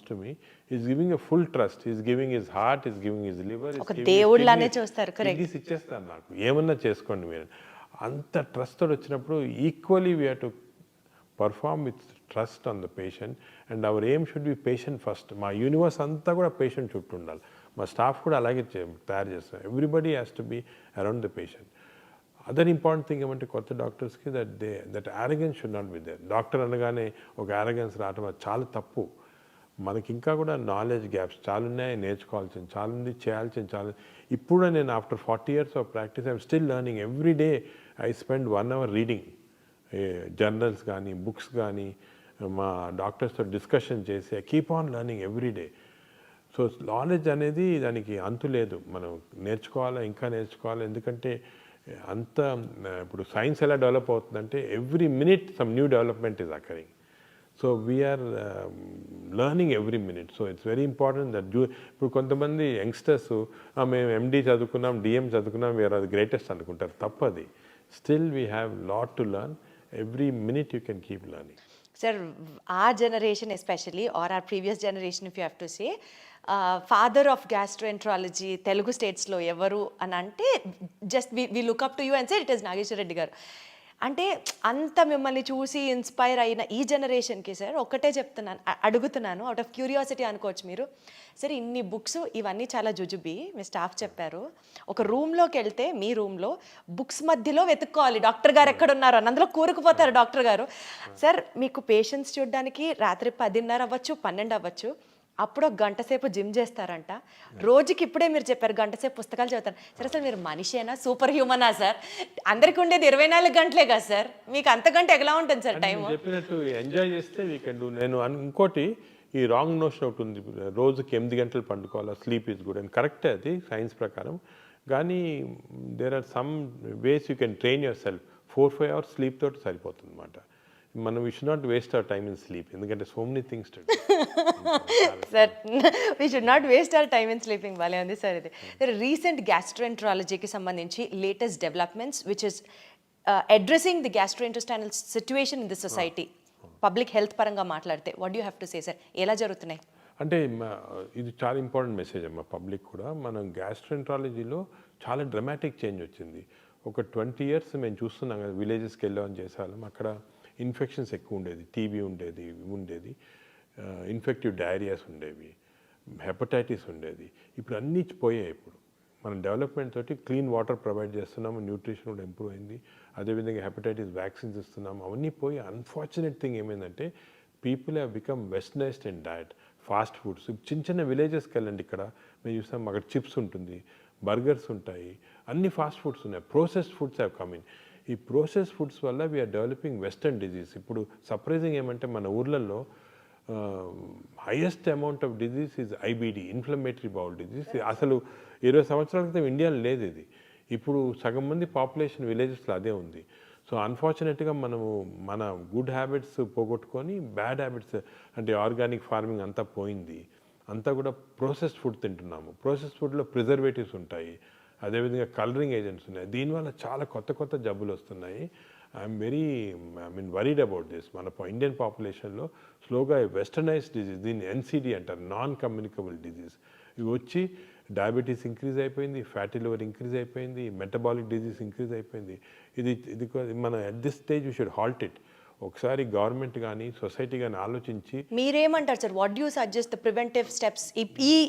to me, he's giving a full trust. He's giving his heart, he's giving his liver, ఒక దేవుళ్ళనే చూస్తారు. Correct. ఇది ఇచ్చేస్తారు, నాకు ఏమన్నా చేసుకోండి మీరు. అంత ట్రస్ట్ తోటి వచ్చినప్పుడు equally we have to perform with trust on the patient. And hour aim should be patient first. మా యూనివర్స్ అంతా కూడా పేషెంట్ చుట్టూ ఉండాలి. మా స్టాఫ్ కూడా అలాగే తయారు చేస్తారు. Everybody has to be around the patient. Other important thing ఏమంటే కొత్త డాక్టర్స్కి that arrogance should not be there. Doctor అనగానే ఒక యారగెన్స్ రావటం అది చాలా తప్పు. మనకి ఇంకా కూడా నాలెడ్జ్ గ్యాప్స్ చాలా ఉన్నాయి, నేర్చుకోవాల్సింది చాలా ఉంది, చేయాల్సింది చాలా. ఇప్పుడు నేను after 40 years of practice I'm still learning. Every day I spend 1 hour reading journals కానీ బుక్స్ కానీ, మా డాక్టర్స్తో డిస్కషన్ చేసి I keep on learning every day. So knowledge అనేది దానికి అంతు లేదు, మనం నేర్చుకోవాలా, ఇంకా నేర్చుకోవాలి. ఎందుకంటే అంత ఇప్పుడు సైన్స్ ఎలా డెవలప్ అవుతుందంటే every minute some new development is occurring. So we're learning every minute. So it's very important that ఇప్పుడు కొంతమంది యంగ్స్టర్స్ మేము ఎండి చదువుకున్నాం, డిఎం చదువుకున్నాం, వీఆర్ అది గ్రేటెస్ట్ అనుకుంటారు. తప్పది. Still we have lot to learn. Every minute you can keep learning. Sir, our generation especially, or our previous generation if you have to say, father of gastroenterology Telugu స్టేట్స్లో ఎవరు అని అంటే just we look up to you and say it is Nageswara Reddy garu. అంటే అంత మిమ్మల్ని చూసి inspire అయిన ఈ జనరేషన్కి సార్ ఒక్కటే చెప్తున్నాను, అడుగుతున్నాను, అవుట్ ఆఫ్ క్యూరియాసిటీ అనుకోవచ్చు మీరు. సరే, ఇన్ని బుక్స్ ఇవన్నీ చాలా జుజుబి మీ స్టాఫ్ చెప్పారు. ఒక రూమ్లోకి వెళ్తే మీ రూమ్లో బుక్స్ మధ్యలో వెతుక్కోవాలి డాక్టర్ గారు ఎక్కడున్నారు అని, అందులో కూరుకుపోతారు డాక్టర్ గారు. సార్, మీకు పేషెంట్స్ చూడడానికి రాత్రి 10:30 అవ్వచ్చు, 12 అవ్వచ్చు, అప్పుడు ఒక గంట సేపు జిమ్ చేస్తారంట. రోజుకి ఇప్పుడే మీరు చెప్పారు గంట సేపు పుస్తకాలు చదువుతారు. సరే, అసలు మీరు మనిషేనా, సూపర్ హ్యూమనా సార్? అందరికి ఉండేది 24 గంటలే కదా సార్, మీకు అంత గంట ఎలా ఉంటుంది సార్ టైం? చెప్పినట్టు ఎంజాయ్ చేస్తే వీ కెన్ డూ. నేను ఇంకోటి ఈ రాంగ్ నోషన్ ఒకటి ఉంది, రోజుకి 8 గంటలు పండుకోవాలి, స్లీప్ ఈజ్ గుడ్ అని. కరెక్టే అది సైన్స్ ప్రకారం. కానీ there are some ways you can train yourself. 4-5 hours sleep తోటి సరిపోతుంది అనమాట. మనం we should not waste our time in sleep, ఎందుకంటే so many things to do. Sir, we should not waste our time in sleeping. భలే ఉంది sir ఇది. Sir, recent గ్యాస్ట్రోఎంట్రాలజీకి సంబంధించి latest developments which is addressing the gastrointestinal situation in the society, public health పరంగా మాట్లాడితే what you have to say sir? ఎలా జరుగుతున్నాయి? అంటే ఇది చాలా ఇంపార్టెంట్ మెసేజ్ అమ్మా పబ్లిక్ కూడా. మనం గ్యాస్ట్రోఎంట్రాలజీలో చాలా డ్రమాటిక్ చేంజ్ వచ్చింది. ఒక 20 years మేము చూస్తున్నాం కదా, విలేజెస్కి వెళ్ళామని చేసేవాళ్ళం. అక్కడ ఇన్ఫెక్షన్స్ ఎక్కువ ఉండేది, టీబీ ఉండేది, ఇన్ఫెక్టివ్ డయేరియాస్ ఉండేవి, హెపటైటిస్ ఉండేది. ఇప్పుడు అన్నీ పోయాయి. ఇప్పుడు మనం డెవలప్మెంట్ తోటి క్లీన్ వాటర్ ప్రొవైడ్ చేస్తున్నాము, న్యూట్రిషన్ కూడా ఇంప్రూవ్ అయింది, అదేవిధంగా హెపటైటిస్ వ్యాక్సిన్స్ ఇస్తున్నాము, అవన్నీ పోయి. అన్ఫార్చునేట్ థింగ్ ఏమైందంటే people have become westernised in diet. Fast foods చిన్న చిన్న విలేజెస్కి వెళ్ళండి, ఇక్కడ మేము చూస్తాం, అక్కడ చిప్స్ ఉంటుంది, బర్గర్స్ ఉంటాయి, అన్ని ఫాస్ట్ ఫుడ్స్ ఉన్నాయి. Processed foods have come in. ఈ ప్రోసెస్ ఫుడ్స్ వల్ల వీఆర్ డెవలపింగ్ వెస్టర్న్ డిజీజ్. ఇప్పుడు సర్ప్రైజింగ్ ఏమంటే మన ఊర్లలో highest amount of disease is IBD, inflammatory bowl disease. అసలు 20 సంవత్సరాల క్రితం ఇండియాలో లేదు ఇది. ఇప్పుడు సగం మంది పాపులేషన్ విలేజెస్లో అదే ఉంది. సో అన్ఫార్చునేట్గా మనము మన గుడ్ హ్యాబిట్స్ పోగొట్టుకొని బ్యాడ్ హ్యాబిట్స్, అంటే ఆర్గానిక్ ఫార్మింగ్ అంతా పోయింది. అంతా కూడా ప్రాసెస్డ్ ఫుడ్ తింటున్నాము. ప్రాసెస్డ్ ఫుడ్లో ప్రిజర్వేటివ్స్ ఉంటాయి, అదేవిధంగా కలరింగ్ ఏజెంట్స్ ఉన్నాయి. దీనివల్ల చాలా కొత్త జబ్బులు వస్తున్నాయి. I'm worried about this. మన ఇండియన్ పాపులేషన్లో స్లోగా వెస్టర్నైజ్డ్ డిజీజ్, దీన్ని ఎన్సిడి అంటారు, నాన్ కమ్యూనికబుల్ డిజీజ్, ఇవి వచ్చి డయాబెటీస్ ఇంక్రీజ్ అయిపోయింది, ఫ్యాటీ లివర్ ఇంక్రీజ్ అయిపోయింది, మెటబాలిక్ డిజీజ్ ఇంక్రీజ్ అయిపోయింది. ఇది మన at this stage we should halt it. ఒకసారి గవర్నమెంట్ కానీ సొసైటీ కానీ ఆలోచించి. మీరేమంటారు sir? What you suggest the preventive steps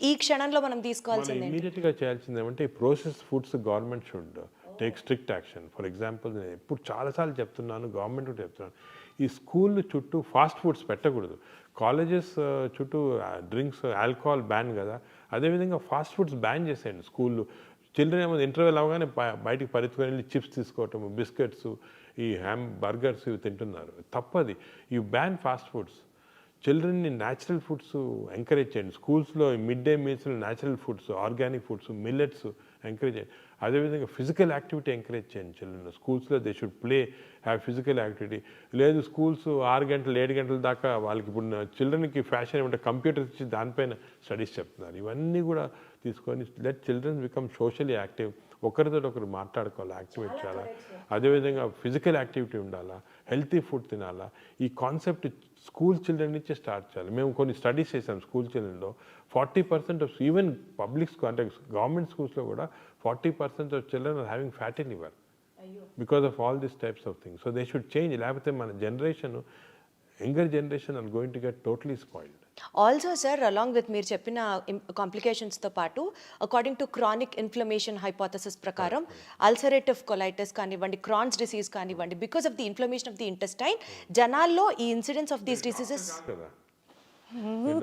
ఈ క్షణంలో మనం తీసుకోవాల్సింది? ఇమీడియట్గా చేయాల్సింది ఏమంటే ఈ process foods government should take strict action. For example, నేను ఇప్పుడు చాలాసార్లు చెప్తున్నాను, గవర్నమెంట్ కూడా చెప్తున్నాను, ఈ స్కూల్ చుట్టూ ఫాస్ట్ ఫుడ్స్ పెట్టకూడదు. కాలేజెస్ చుట్టూ డ్రింక్స్, ఆల్కహాల్ బ్యాన్ కదా, అదేవిధంగా ఫాస్ట్ ఫుడ్స్ బ్యాన్ చేసేయండి స్కూళ్ళు. చిల్డ్రన్ ఏమో ఇంటర్వెల్ అవగానే బయటికి పరిగెత్తుకొని వెళ్ళి చిప్స్ తీసుకోవటం, బిస్కెట్స్, ఈ బర్గర్స్ ఇవి తింటున్నారు. తప్పది. You ban fast foods. చిల్డ్రన్ని న్యాచురల్ ఫుడ్స్ ఎంకరేజ్ చేయండి. స్కూల్స్లో మిడ్ డే మీల్స్లో natural foods, organic foods, millets encourage చేయండి. అదేవిధంగా ఫిజికల్ యాక్టివిటీ ఎంకరేజ్ చేయండి చిల్డ్రన్. స్కూల్స్లో they should play, have physical activity. లేదు స్కూల్స్ 6 గంటలు 7 గంటల దాకా వాళ్ళకి ఇప్పుడు చిల్డ్రన్కి ఫ్యాషన్ ఏమంటే కంప్యూటర్స్ ఇచ్చి దానిపైన స్టడీస్ చెప్తున్నారు. ఇవన్నీ కూడా తీసుకొని let childrens become socially active. ఒకరితో ఒకరు మాట్లాడుకోవాలి, యాక్టివేట్ చేయాలా, అదేవిధంగా ఫిజికల్ యాక్టివిటీ ఉండాలా, హెల్తీ ఫుడ్ తినాలా. ఈ కాన్సెప్ట్ స్కూల్ చిల్డ్రన్ నుంచి స్టార్ట్ చేయాలి. మేము కొన్ని స్టడీస్ చేసాం స్కూల్ చిల్డ్రన్లో. 40% ఆఫ్ ఈవెన్ పబ్లిక్ స్కూల్ అంటే గవర్నమెంట్ స్కూల్స్లో కూడా 40% of children are having fatty liver because of all these types of things. So they should change. లేకపోతే మన generation, younger generation are going to get totally spoiled. Also sir, along with మీరు చెప్పిన కాంప్లికేషన్స్తో పాటు according to chronic inflammation hypothesis ప్రకారం ulcerative colitis కానివ్వండి, Crohn's disease కానివ్వండి, because of the inflammation of the intestine, జనాల్లో ఈ ఇన్సిడెన్స్ ఆఫ్ దీస్ డిసీజెస్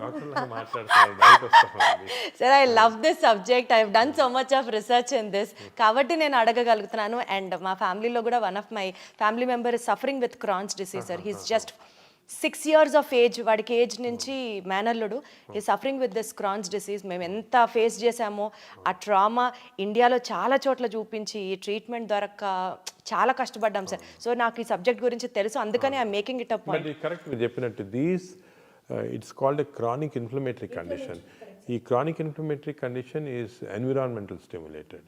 డాక్టర్లు మాట్లాడుతున్నారు బయట వస్తామండి. Sir I love this subject I done so much of research in this కాబట్టి నేను అడగగలుగుతున్నాను. అండ్ మా ఫ్యామిలీలో కూడా one of my family member is suffering with Crohn's disease sir. He's just 6 years of age, వాడికి ఏజ్ నుంచి మేనల్లుడు ఈ suffering with this Crohn's disease. మేము ఎంత ఫేస్ చేసామో ఆ ట్రామా ఇండియాలో చాలా చోట్ల చూపించి ఈ ట్రీట్మెంట్ దొరక్క చాలా కష్టపడ్డాం సార్. సో నాకు ఈ సబ్జెక్ట్ గురించి తెలుసు, అందుకని I making it up point. Correct మీరు చెప్పినట్టు it's called a chronic inflammatory condition. ఈ chronic inflammatory condition is environmental stimulated.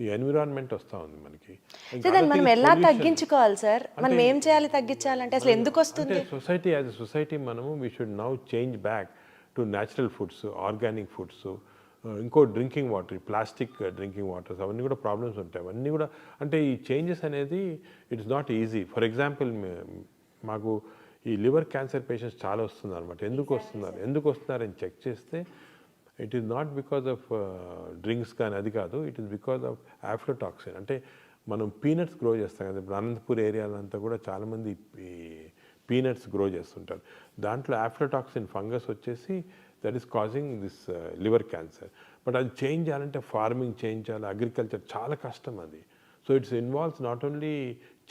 ఈ ఎన్విరాన్మెంట్ వస్తూ ఉంది మనకి. సో దాన్ని మనం ఎలా తగ్గించుకోవాలి సార్? మనం ఏం చేయాలి తగ్గించాలంటే? అసలు ఎందుకు వస్తుంది? సొసైటీ యాజ్ ఎ సొసైటీ మనము we should now change back to natural foods, organic foods, ఇంకో drinking water, plastic drinking waters, అవన్నీ కూడా ప్రాబ్లమ్స్ ఉంటాయి. అవన్నీ కూడా అంటే ఈ చేంజెస్ అనేది it's not easy. For example మాకు ఈ లివర్ క్యాన్సర్ పేషెంట్స్ చాలా వస్తున్నారు అనమాట. ఎందుకు వస్తున్నారని చెక్ చేస్తే it is not because of drinks కానీ అది కాదు, ఇట్ ఈస్ బికాజ్ ఆఫ్ ఆఫ్లోటాక్సిన్. అంటే మనం పీనట్స్ గ్రో చేస్తాం కదా, ఇప్పుడు అనంతపూర్ ఏరియాలంతా కూడా చాలామంది పీనట్స్ గ్రో చేస్తుంటారు. దాంట్లో ఆఫ్లోటాక్సిన్ ఫంగస్ వచ్చేసి that is causing this liver cancer. But అది చేంజ్ చేయాలంటే ఫార్మింగ్ చేంజ్ చేయాలి, అగ్రికల్చర్ చాలా కష్టం అది. So it's involves not only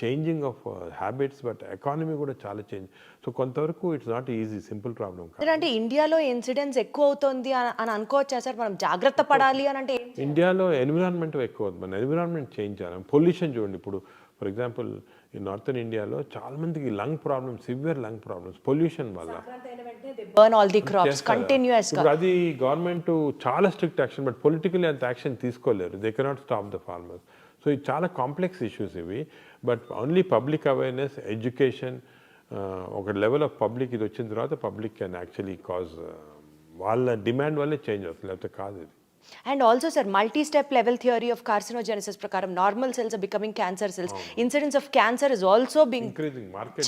changing of habits but economy కూడా చాలా చేంజ్. సో కొంతవరకు it's not easy, simple problem కాదు. అంటే ఇండియాలో ఇన్సిడెంట్స్ ఎక్కువ అవుతుంది అని అనుకోవచ్చా సార్? మనం జాగ్రత్త పడాలి అని అంటే ఇండియాలో ఎన్విరాన్మెంట్ ఎక్కువ అవుతుంది. మన ఎన్విరాన్మెంట్ చేంజ్ చేయాలి. పొల్యూషన్ చూడండి, ఇప్పుడు ఫర్ ఎగ్జాంపుల్ ఈ నార్థన్ ఇండియాలో చాలా మందికి lung problems, severe lung problems pollution వల్ల. Burn all the crops continuous గా. అది గవర్నమెంట్ చాలా స్ట్రిక్ట్ యాక్షన్, బట్ పొలిటికల్లీ అంత యాక్షన్ తీసుకోలేరు. They cannot stop the farmers. So ఇది చాలా కాంప్లెక్స్ ఇష్యూస్ ఇవి. But only public awareness, education, ఒక లెవెల్ ఆఫ్ పబ్లిక్ ఇది వచ్చిన తర్వాత పబ్లిక్ కెన్ యాక్చువల్లీ కాజ్ వాళ్ళ డిమాండ్ వల్లే చేంజ్ అవుతుంది, లేకపోతే కాదు ఇది. And also sir multi step level theory of carcinogenesis ప్రకారం normal cells are becoming cancer cells. Incidence of cancer is also being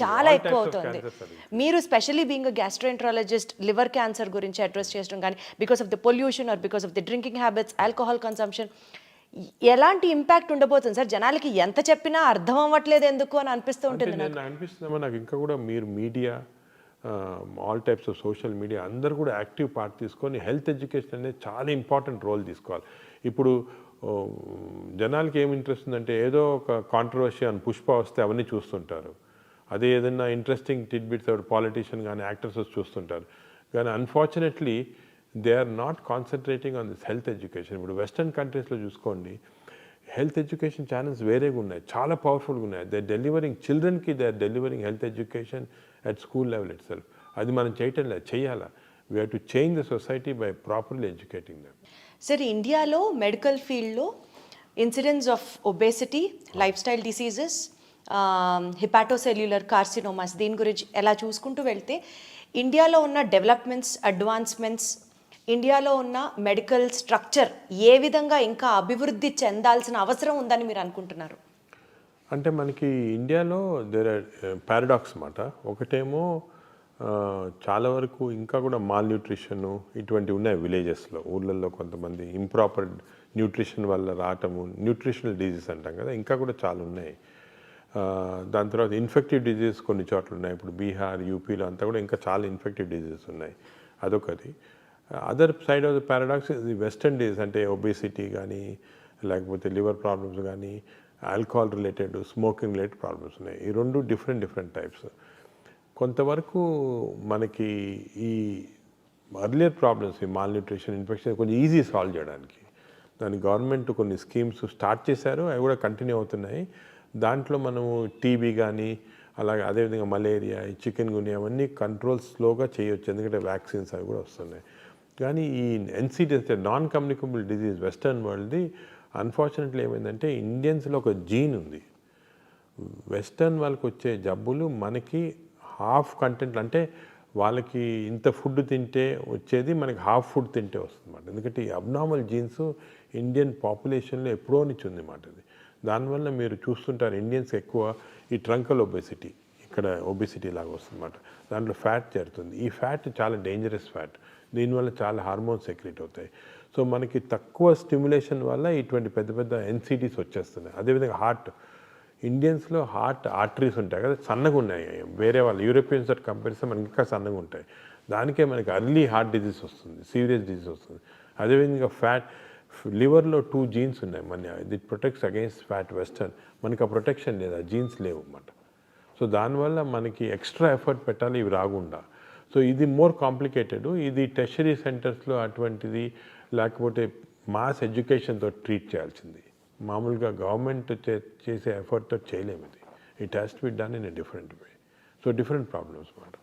చాలా ఎక్కువ అవుతుంది. మీరు specially being gastroenterologist liver cancer గురించి అడ్రస్ చేయడం కానీ because of the pollution or because of the drinking habits, alcohol consumption ఎలాంటి impact ఉండబోతుంది sir? జనాలకి ఎంత చెప్పినా అర్థం అవ్వట్లేదు ఎందుకు అని అనిపిస్తూ ఉంటుంది. అనిపిస్తుందమ్మా నాకు. ఇంకా కూడా మీరు media, all types of social media అందరూ కూడా యాక్టివ్ పార్ట్ తీసుకొని హెల్త్ ఎడ్యుకేషన్ అనేది చాలా ఇంపార్టెంట్ రోల్ తీసుకోవాలి. ఇప్పుడు జనాలకి ఏమి ఇంట్రెస్ట్ ఉందంటే ఏదో ఒక కాంట్రవర్సీ అని పుష్ప వస్తే అవన్నీ చూస్తుంటారు. అదే ఏదైనా ఇంట్రెస్టింగ్ టిడ్బిట్స్ పాలిటీషియన్ కానీ యాక్టర్స్ చూస్తుంటారు. కానీ unfortunately they are not concentrating on this health education. ఇప్పుడు వెస్టర్న్ కంట్రీస్లో చూసుకోండి, హెల్త్ ఎడ్యుకేషన్ ఛానల్స్ వేరేగా ఉన్నాయి, చాలా పవర్ఫుల్గా ఉన్నాయి. దే డెలివరింగ్ చిల్డ్రన్కి, they are delivering health education at school level itself. అది మనం చేయటం లేదు, చేయాలా. We have to change the society by properly educating them. Sir ఇండియాలో మెడికల్ ఫీల్డ్లో incidence of obesity, lifestyle diseases, hepatocellular carcinomas, దీని గురించి ఎలా చూసుకుంటూ వెళ్తే ఇండియాలో ఉన్న డెవలప్మెంట్స్, అడ్వాన్స్మెంట్స్, ఇండియాలో ఉన్న మెడికల్ స్ట్రక్చర్ ఏ విధంగా ఇంకా అభివృద్ధి చెందాల్సిన అవసరం ఉందని మీరు అనుకుంటున్నారు? అంటే మనకి ఇండియాలో దేర్ ఆర్ పారాడాక్స్ అన్నమాట. ఒకటేమో చాలా వరకు ఇంకా కూడా మాల్ న్యూట్రిషన్ ఇటువంటివి ఉన్నాయి విలేజెస్లో, ఊళ్ళల్లో కొంతమంది ఇంప్రాపర్ న్యూట్రిషన్ వల్ల రావటము, న్యూట్రిషనల్ డిజీజ్ అంటాం కదా, ఇంకా కూడా చాలా ఉన్నాయి. దాని తర్వాత ఇన్ఫెక్టివ్ డిజీజ్ కొన్ని చోట్ల ఉన్నాయి. ఇప్పుడు బీహార్, యూపీలో అంతా కూడా ఇంకా చాలా ఇన్ఫెక్టివ్ డిజీజెస్ ఉన్నాయి. అదొకటి. Other side of the paradox ఇది వెస్టర్న్ డిజీజ్, అంటే ఒబేసిటీ కానీ లేకపోతే లివర్ ప్రాబ్లమ్స్ కానీ alcohol related, smoking related problems ఉన్నాయి. ఈ రెండు డిఫరెంట్ టైప్స్. కొంతవరకు మనకి ఈ అర్లియర్ ప్రాబ్లమ్స్, ఈ మాల్ న్యూట్రిషన్, ఇన్ఫెక్షన్ కొంచెం ఈజీ సాల్వ్ చేయడానికి దాని గవర్నమెంట్ కొన్ని స్కీమ్స్ స్టార్ట్ చేశారు, అవి కూడా కంటిన్యూ అవుతున్నాయి. దాంట్లో మనము టీబీ కానీ అలాగే అదేవిధంగా మలేరియా, చికెన్ గున్యా అవన్నీ కంట్రోల్ స్లోగా చేయొచ్చు, ఎందుకంటే వ్యాక్సిన్స్ అవి కూడా వస్తున్నాయి. కానీ ఈ NCDs, non communicable disease western వరల్డ్ది అన్ఫార్చునేట్లీ ఏమైందంటే ఇండియన్స్లో ఒక జీన్ ఉంది. వెస్టర్న్ వాళ్ళకి వచ్చే జబ్బులు మనకి హాఫ్ కంటెంట్, అంటే వాళ్ళకి ఇంత ఫుడ్ తింటే వచ్చేది మనకి హాఫ్ ఫుడ్ తింటే వస్తుంది అన్నమాట. ఎందుకంటే ఈ అబ్నార్మల్ జీన్స్ ఇండియన్ పాపులేషన్లో ఎప్పుడో నుంచి ఉంది అన్నమాట. అది దానివల్ల మీరు చూస్తుంటారు ఇండియన్స్ ఎక్కువ ఈ ట్రంకల్ ఒబేసిటీ, ఇక్కడ ఒబేసిటీ లాగా వస్తుంది అన్నమాట. దాంట్లో ఫ్యాట్ చేరుతుంది. ఈ ఫ్యాట్ చాలా డేంజరస్ ఫ్యాట్, దీనివల్ల చాలా హార్మోన్స్ సెక్రెట్ అవుతాయి. సో మనకి తక్కువ స్టిమ్యులేషన్ వల్ల ఇటువంటి పెద్ద పెద్ద ఎన్సిటీస్ వచ్చేస్తున్నాయి. అదేవిధంగా హార్ట్, ఇండియన్స్లో హార్ట్ ఆర్టరీస్ ఉంటాయి కదా, సన్నగా ఉన్నాయి. వేరే వాళ్ళు యూరోపియన్స్ తోటి కంపేర్ చేస్తే మనకి ఇంకా సన్నగా ఉంటాయి. దానికే మనకి అర్లీ హార్ట్ డిజీజ్ వస్తుంది, సీరియస్ డిజీజ్ వస్తుంది. అదేవిధంగా లివర్లో 2 జీన్స్ ఉన్నాయి. మన ఇది ప్రొటెక్ట్స్ అగైన్స్ ఫ్యాట్ వెస్టర్న్, మనకి ఆ ప్రొటెక్షన్ లేదు, ఆ జీన్స్ లేవు అన్నమాట. సో దానివల్ల మనకి ఎక్స్ట్రా ఎఫర్ట్ పెట్టాలి ఇవి రాకుండా. సో ఇది మోర్ కాంప్లికేటెడ్. ఇది టెర్షరీ సెంటర్స్లో అటువంటిది, లేకపోతే మాస్ ఎడ్యుకేషన్తో ట్రీట్ చేయాల్సింది. మామూలుగా గవర్నమెంట్ చేసే ఎఫర్ట్తో చేయలేము ఇది. It has to B done in a different way. So different problems మాట.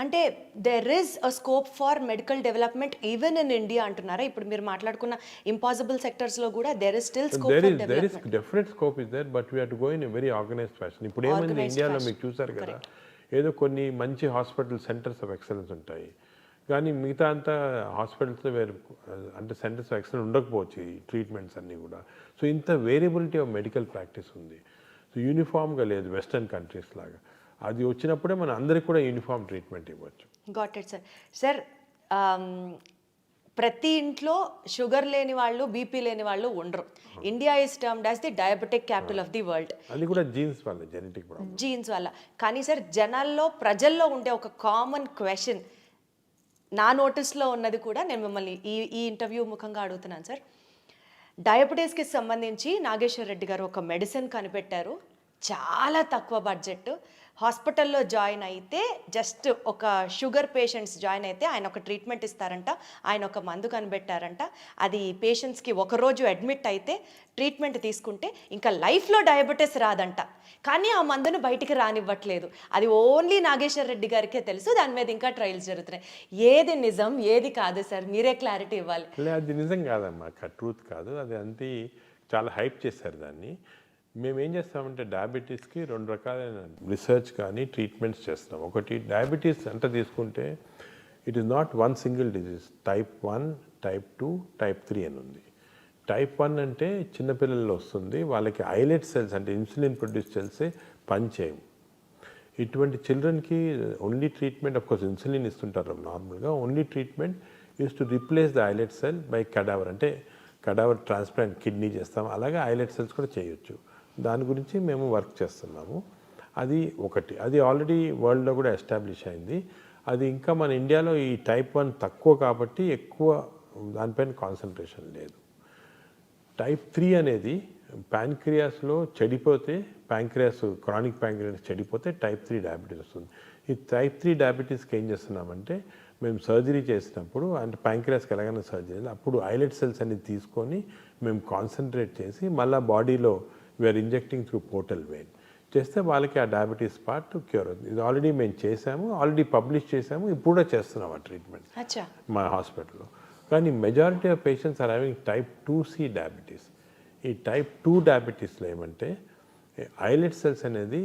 అంటే there is a scope for medical development even in India అంటున్నారా? ఇప్పుడు మీరు మాట్లాడుకున్న ఇంపాసిబుల్ సెక్టర్స్లో కూడా there is still scope for development. there is definite scope is there, but we have to go in a very organized fashion. ఇప్పుడు ఏమైంది ఇండియాలో మీకు చూసారు కదా, ఏదో కొన్ని మంచి హాస్పిటల్ సెంటర్స్ ఆఫ్ ఎక్సలెన్స్ ఉంటాయి, కానీ మిగతా అంతా హాస్పిటల్స్ వేరు, అంటే సెంటర్స్ ఆఫ్ ఎక్సలెన్స్ ఉండకపోవచ్చు ఈ ట్రీట్మెంట్స్ అన్నీ కూడా. సో ఇంత వేరియబిలిటీ ఆఫ్ మెడికల్ ప్రాక్టీస్ ఉంది. సో యూనిఫామ్గా లేదు వెస్టర్న్ కంట్రీస్ లాగా. అది వచ్చినప్పుడే మనం అందరికి కూడా యూనిఫామ్ ట్రీట్మెంట్ ఇవ్వచ్చు. Got it sir. సార్, ప్రతి ఇంట్లో షుగర్ లేని వాళ్ళు, బీపీ లేని వాళ్ళు ఉండరు. India is termed as the diabetic capital of the world. అది కూడా జీన్స్ వల్ల, జెనెటిక్ ప్రాబ్లమ్, జీన్స్ వల్ల. కానీ సార్, ప్రజల్లో ఉండే ఒక కామన్ క్వశ్చన్, నా నోటీస్లో ఉన్నది కూడా నేను మిమ్మల్ని ఈ ఇంటర్వ్యూ ముఖంగా అడుగుతున్నాను సార్. డయాబెటీస్కి సంబంధించి నాగేశ్వర్ రెడ్డి గారు ఒక మెడిసిన్ కనిపెట్టారు, చాలా తక్కువ బడ్జెట్. హాస్పిటల్లో జాయిన్ అయితే, జస్ట్ ఒక షుగర్ పేషెంట్స్ జాయిన్ అయితే ఆయన ఒక ట్రీట్మెంట్ ఇస్తారంట, ఆయన ఒక మందు కనిపెట్టారంట. అది పేషెంట్స్కి ఒకరోజు అడ్మిట్ అయితే ట్రీట్మెంట్ తీసుకుంటే ఇంకా లైఫ్లో డయాబెటీస్ రాదంట. కానీ ఆ మందును బయటికి రానివ్వట్లేదు. అది ఓన్లీ నాగేశ్వర్ రెడ్డి గారికే తెలుసు. దాని మీద ఇంకా ట్రయల్స్ జరుగుతున్నాయి. ఏది నిజం, ఏది కాదు సార్? మీరే క్లారిటీ ఇవ్వాలి. అది నిజం కాదమ్మా, ట్రూత్ కాదు అది. అంతే చాలా హైప్ చేశారు దాన్ని. మేము ఏం చేస్తామంటే డయాబెటీస్కి 2 రకాలైన రీసెర్చ్ కానీ ట్రీట్మెంట్స్ చేస్తాం. ఒకటి డయాబెటీస్ అంటే తీసుకుంటే it is not one single disease. Type 1, type 2, type 3 అని ఉంది. టైప్ 1 అంటే చిన్నపిల్లల్లో వస్తుంది, వాళ్ళకి ఐలెట్ సెల్స్ అంటే ఇన్సులిన్ ప్రొడ్యూస్ సెల్సే పనిచేయవు. ఇటువంటి చిల్డ్రన్కి only treatment, of course insulin ఇస్తుంటారు నార్మల్గా, only treatment is to replace the islet cell by cadaver, అంటే కడావర్ ట్రాన్స్ప్లాంట్ కిడ్నీ చేస్తాం, అలాగే ఐలెట్ సెల్స్ కూడా చేయొచ్చు. దాని గురించి మేము వర్క్ చేస్తున్నాము. అది ఒకటి, అది ఆల్రెడీ వరల్డ్లో కూడా ఎస్టాబ్లిష్ అయింది. అది ఇంకా మన ఇండియాలో ఈ టైప్ 1 తక్కువ కాబట్టి ఎక్కువ దానిపైన కాన్సన్ట్రేషన్ లేదు. టైప్ 3 అనేది ప్యాంక్రియాస్లో చెడిపోతే, క్రానిక్ ప్యాంక్రియాస్ చెడిపోతే టైప్ 3 డయాబెటీస్ వస్తుంది. ఈ టైప్ 3 డయాబెటీస్కి ఏం చేస్తున్నామంటే, మేము సర్జరీ చేసినప్పుడు, అంటే ప్యాంక్రియాస్కి ఎలాగైనా సర్జరీ, అప్పుడు ఐలెట్ సెల్స్ అన్ని తీసుకొని మేము కాన్సన్ట్రేట్ చేసి మళ్ళీ బాడీలో we're injecting through portal vein చేస్తే వాళ్ళకి ఆ డయాబెటీస్ పార్ట్ క్యూర్ అవుతుంది. ఇది ఆల్రెడీ మేము చేసాము, ఆల్రెడీ పబ్లిష్ చేసాము, ఇప్పుడు కూడా చేస్తున్నాం ఆ ట్రీట్మెంట్ మా హాస్పిటల్లో. కానీ majority of patients are having type 2C diabetes. ఈ టైప్ 2 డయాబెటీస్లో ఏమంటే ఐలెట్ సెల్స్ అనేది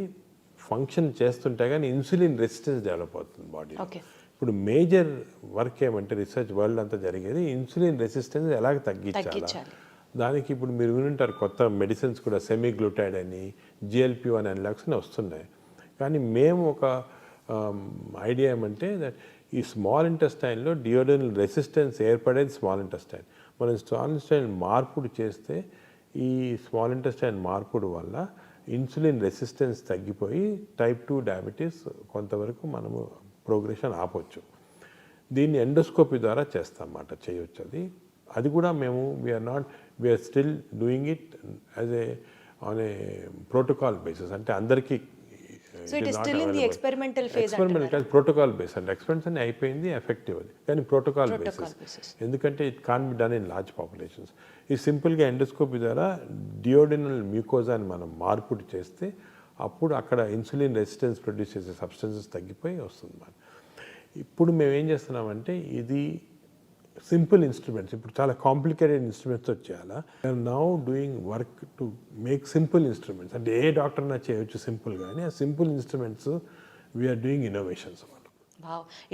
ఫంక్షన్ చేస్తుంటే కానీ ఇన్సులిన్ రెసిస్టెన్స్ డెవలప్ అవుతుంది బాడీలో. ఇప్పుడు మేజర్ వర్క్ ఏమంటే రీసెర్చ్ వరల్డ్ అంతా జరిగేది ఇన్సులిన్ రెసిస్టెన్స్ ఎలాగ తగ్గించాలా. దానికి ఇప్పుడు మీరు వినుంటారు కొత్త మెడిసిన్స్ కూడా, సెమీగ్లూటైడ్ అని, GLP-1 అనలాగ్స్ అని వస్తున్నాయి. కానీ మేము ఒక ఐడియా ఏమంటే దట్ ఈ స్మాల్ ఇంటెస్టైన్లో డియోడనల్ రెసిస్టెన్స్ ఏర్పడేది స్మాల్ ఇంటెస్టైన్. మనం స్మాల్ ఇంటెస్టైన్ మార్పుడు చేస్తే ఈ స్మాల్ ఇంటెస్టైన్ మార్పుడు వల్ల ఇన్సులిన్ రెసిస్టెన్స్ తగ్గిపోయి టైప్ 2 డయాబెటీస్ కొంతవరకు మనము ప్రోగ్రెషన్ ఆపొచ్చు. దీన్ని ఎండోస్కోపీ ద్వారా చేస్తామన్నమాట, చేయొచ్చు. అది కూడా మేము we're still doing it as on a protocol basis. అంటే అందరికీ ఎక్స్పెరిమెంటల్ కాదు, ప్రోటోకాల్ బేస్. అంటే ఎక్స్పెరిమెంట్స్ అన్ని అయిపోయింది, ఎఫెక్టివ్ అది, కానీ ప్రోటోకాల్ బేసిస్. ఎందుకంటే it can be done in large populations. ఈ సింపుల్గా ఎండోస్కోపీ ద్వారా డియోడినల్ మ్యూకోజాని మనం మార్పుడు చేస్తే అప్పుడు అక్కడ ఇన్సులిన్ రెసిస్టెన్స్ ప్రొడ్యూస్ చేసే సబ్స్టెన్సెస్ తగ్గిపోయి వస్తుంది మనం. ఇప్పుడు మేము ఏం చేస్తున్నామంటే ఇది సింపుల్ ఇన్స్ట్రుమెంట్స్, ఇప్పుడు చాలా కాంప్లికేటెడ్ ఇన్స్ట్రుమెంట్స్ వచ్చేయాలా. We're now doing work to make simple instruments. అంటే ఏ డాక్టర్నా చేయొచ్చు సింపుల్, కానీ ఆ simple instruments we're doing innovations.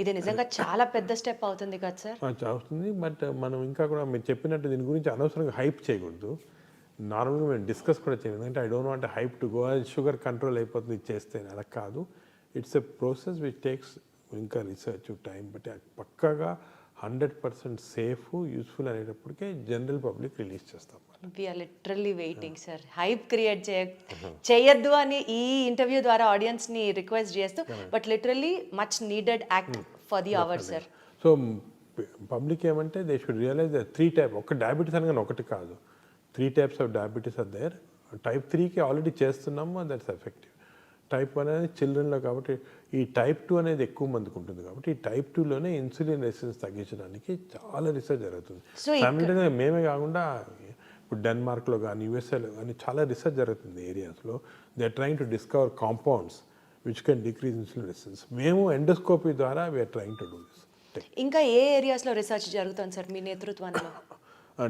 ఇది నిజంగా చాలా పెద్ద స్టెప్ అవుతుంది కదా సార్? అవుతుంది, బట్ మనం ఇంకా కూడా మీరు చెప్పినట్టు దీని గురించి అనవసరంగా హైప్ చేయకూడదు. నార్మల్గా మేము డిస్కస్ కూడా చేయలేదు, ఎందుకంటే I don't want hype to go, sugar control అయిపోతుంది చేస్తే, అలా కాదు. It's a process which takes ఇంకా రీసెర్చ్ టైం, బట్ పక్కాగా 100% సేఫ్ యూస్ఫుల్ అనేటప్పటికే జనరల్ పబ్లిక్ రిలీజ్ చేస్తాం. We're literally waiting sir. Hype create చేయొద్దు అని ఈ ఇంటర్వ్యూ ద్వారా ఆడియన్స్ని రిక్వెస్ట్ చేస్తూ, but literally much needed act for the hour sir. So public ఏమంటే దే షుడ్ రియలైజ్ 3 టైప్, ఒక డయాబెటీస్ అనగానే ఒకటి కాదు, 3 types of diabetes are there. Type 3కి ఆల్రెడీ చేస్తున్నాము, దట్స్ ఎఫెక్టివ్. టైప్ 1 అనేది చిల్డ్రన్లో, కాబట్టి ఈ టైప్ 2 అనేది ఎక్కువ మందికి ఉంటుంది. కాబట్టి ఈ టైప్ 2లోనే ఇన్సులిన్ రెసిస్టెన్స్ తగ్గించడానికి చాలా రీసెర్చ్ జరుగుతుంది. ఫ్యామిలీగా మేమే కాకుండా ఇప్పుడు డెన్మార్క్లో కానీ యూఎస్ఏలో కానీ చాలా రీసెర్చ్ జరుగుతుంది ఏరియాస్లో. They are trying to discover compounds which can decrease insulin resistance. మేము ఎండోస్కోపీ ద్వారా we're trying to do this. ఇంకా ఏ ఏరియాస్లో రీసెర్చ్ జరుగుతుంది సార్ మీ నేతృత్వంలో?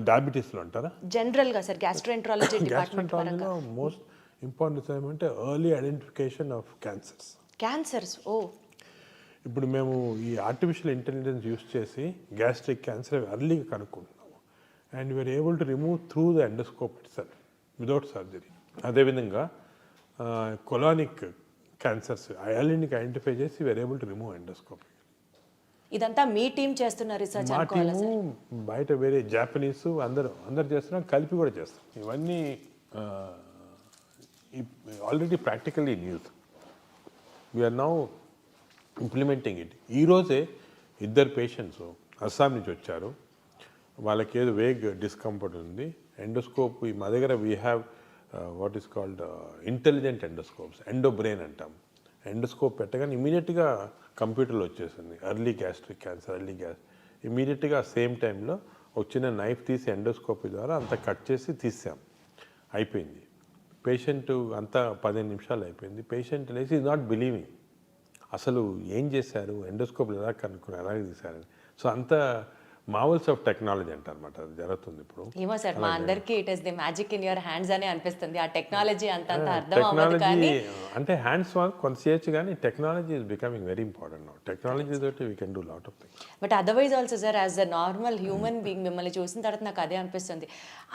డయాబెటీస్లో అంటారా? జనరల్గా సార్ గ్యాస్ట్రోఎంట్రాలజీ డిపార్ట్మెంట్ గ్యాస్ట్రోఎంట్రాలజీలో మోస్ట్ ఇంపార్టెంట్ ఏమంటే early identification of cancers. Cancers, ఓ. ఇప్పుడు మేము ఈ ఆర్టిఫిషియల్ ఇంటెలిజెన్స్ యూస్ చేసి గ్యాస్ట్రిక్ క్యాన్సర్ ఎర్లీగా కనుక్కుంటున్నాము. And we're able to remove through the endoscope itself without surgery. అదేవిధంగా కొలానిక్ క్యాన్సర్స్ ఎర్లీని ఐడెంటిఫై చేసి we're able to remove endoscope. ఇదంతా మీ టీం చేస్తున్న రీసెర్చ్ మా అనుకోవాలా టీము సార్? బయట వేరే జాపనీస్ అందరు చేస్తున్నాం, కలిపి కూడా చేస్తాం. ఇవన్నీ already practically news. We're now implementing it. ఈరోజే 2 పేషెంట్స్ అస్సాం నుంచి వచ్చారు. వాళ్ళకి ఏదో వేగ్ డిస్కంఫర్ట్ ఉంది. ఎండోస్కోప్ మా దగ్గర we have what is called intelligent endoscopes, endo brain అంటాం. ఎండోస్కోప్ పెట్టగానే ఇమీడియట్గా కంప్యూటర్లో వచ్చేసింది early gastric cancer, early gas. ఇమీడియట్గా సేమ్ టైంలో ఒక చిన్న నైఫ్ తీసి ఎండోస్కోపీ ద్వారా అంతా కట్ చేసి తీసాం, అయిపోయింది. పేషెంట్ అంతా 15 నిమిషాలు అయిపోయింది. పేషెంట్ అనేసి ఈజ్ నాట్ బిలీవింగ్, అసలు ఏం చేశారు, ఎండోస్కోప్లు ఎలా కనుక్కున్నారు, ఎలా తీశారని. సో అంత మావల్స్ ఆఫ్ టెక్నాలజీ అంటారనమాట, అది జరుగుతుంది ఇప్పుడు. ఏమో సార్, మా అందరికీ it is the magic in your hands అని అనిపిస్తుంది. ఆ టెక్నాలజీ అంత అర్థం అవ్వదు కానీ, అంటే హ్యాండ్స్ కొంత చేయొచ్చు కానీ technology is becoming very important now. Technology తోటి we can do lot of things. But otherwise also sir, as a normal human being మిమ్మల్ని చూసిన తర్వాత నాకు అదే అనిపిస్తుంది.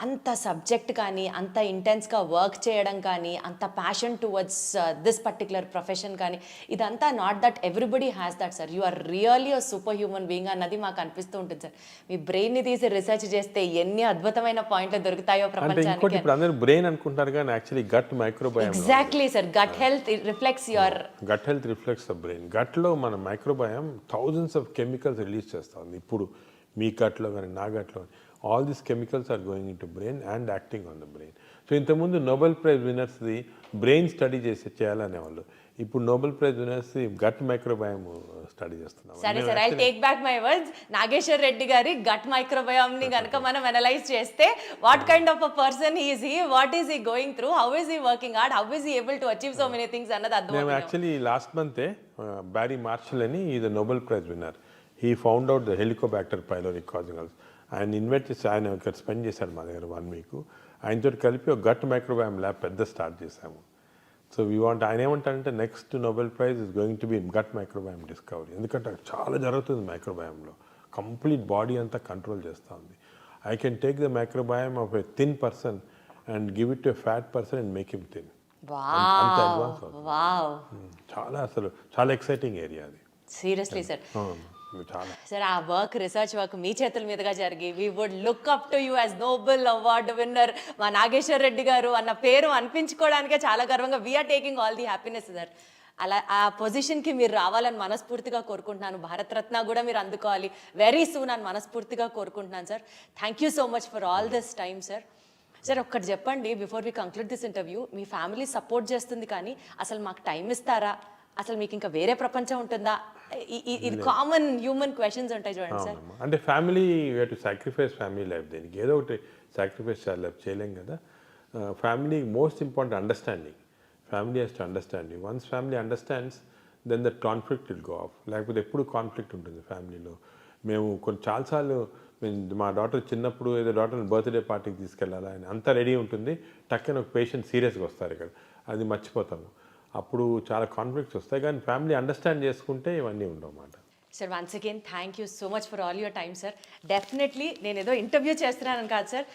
అంత సబ్జెక్ట్ కానీ, అంత ఇంటెన్స్గా వర్క్ చేయడం కానీ, అంత passion towards this particular profession కానీ, ఇదంతా not that everybody has that sir. You are really a super human being అన్నది మాకు అనిపిస్తూ ఉంటుంది సార్. మీ బ్రెయిన్ ని తీసి రీసెర్చ్ చేస్తే ఎన్ని అద్భుతమైన పాయింట్లు దొరుకుతాయో ప్రపంచానికి. ఇప్పుడు అందరూ బ్రెయిన్ అనుకుంటారు కానీ actually gut microbiome. Exactly sir, gut health reflects your gut health reflects the brain. గట్లో మన microbiome thousands of chemicals release చేస్తూ ఉంది. ఇప్పుడు మీ గట్లో కానీ నా గట్లో all these chemicals are going in to brain and acting on the brain. So ఇంతకుముందు నోబెల్ ప్రైజ్ విన్నర్స్ది బ్రెయిన్ స్టడీ చేయాలనేవాళ్ళు. ఇప్పుడు Nobel prize winners gut microbiome study చేస్తున్నాం. సరే sir, I take back my words. Nageshwar Reddy గారి గట్ మైక్రోబయోమ్ ని కనుక మనం అనలైజ్ చేస్తే, what kind of a person is he, what is he going through, how is he working hard, how is he able to achieve so many things అన్నది అర్థం. మేము actually last మంతే Barry Marshall అని is Nobel prize winner. He found out the Helicobacter pylori కాజినల్స్. ఆయన invite చేసి ఆయన ఇక్కడ స్పెండ్ చేశాడు మా దగ్గర 1 వీక్. ఆయనతో కలిపి ఒక గట్ మైక్రోబయోమ్ ల్యాబ్ పెద్ద స్టార్ట్ చేశాము. సో వీ వాంట్, ఆయన ఏమంటారంటే next Nobel prize is going to be gut microbiome discovery. ఎందుకంటే చాలా జరుగుతుంది మైక్రోబయోమ్లో, కంప్లీట్ బాడీ అంతా కంట్రోల్ చేస్తూ ఉంది. I can take the microbiome of a thin person and give it to a fat person and make him thin. చాలా అసలు చాలా ఎక్సైటింగ్ ఏరియా అది. Seriously sir. చాలా సార్, ఆ వర్క్, రీసెర్చ్ వర్క్ మీ చేతుల మీదుగా జరిగి, we would look up to you as Nobel award winner మా నాగేశ్వర్ రెడ్డి గారు అన్న పేరు అనిపించుకోవడానికే చాలా గర్వంగా we're taking all the happiness sir. అలా ఆ పొజిషన్కి మీరు రావాలని మనస్ఫూర్తిగా కోరుకుంటున్నాను. భారతరత్న కూడా మీరు అందుకోవాలి వెరీ సూన్ అని మనస్ఫూర్తిగా కోరుకుంటున్నాను సార్. Thank you so much for all this time sir. Sir, ఒక్కటి చెప్పండి before we conclude this interview. మీ ఫ్యామిలీ సపోర్ట్ చేస్తుంది కానీ అసలు మాకు టైం ఇస్తారా, అసలు మీకు ఇంకా వేరే ప్రపంచం ఉంటుందా, ఇది కామన్ హ్యూమన్ క్వశ్చన్స్ ఉంటాయి చూడండి సార్. అంటే family we to sacrifice family life. దేనికి ఏదో ఒకటి సాక్రిఫైస్ చేయలేం కదా. Family most important understanding. Family has to understand you. Once family understands then that conflict will go off. లేకపోతే ఎప్పుడు కాన్ఫ్లిక్ట్ ఉంటుంది ఫ్యామిలీలో. మేము చాలాసార్లు మా డాటర్ చిన్నప్పుడు ఏదో డాటర్ని బర్త్డే పార్టీకి తీసుకెళ్ళాలా అని అంతా రెడీ ఉంటుంది, టక్కన ఒక పేషెంట్ సీరియస్గా వస్తారు ఇక్కడ, అది మర్చిపోతాము. అప్పుడు చాలా కాన్ఫ్లిక్ట్స్ వస్తాయి. కానీ ఫ్యామిలీ అండర్స్టాండ్ చేసుకుంటే ఇవన్నీ ఉండవన్నమాట. Sir, once again thank you so much for all your time sir. Definitely నేను ఏదో ఇంటర్వ్యూ చేస్తున్నానని కాదు సార్,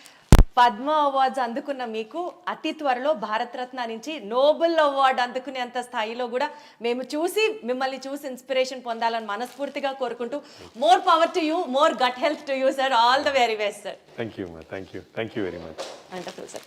పద్మ అవార్డ్స్ అందుకున్న మీకు అతి త్వరలో భారతరత్న నుంచి నోబెల్ అవార్డు అందుకునేంత స్థాయిలో కూడా మేము చూసి మిమ్మల్ని చూసి ఇన్స్పిరేషన్ పొందాలని మనస్ఫూర్తిగా కోరుకుంటూ more power to you, more good health to you sir, all the very best sir. Thank you very much. Wonderful sir.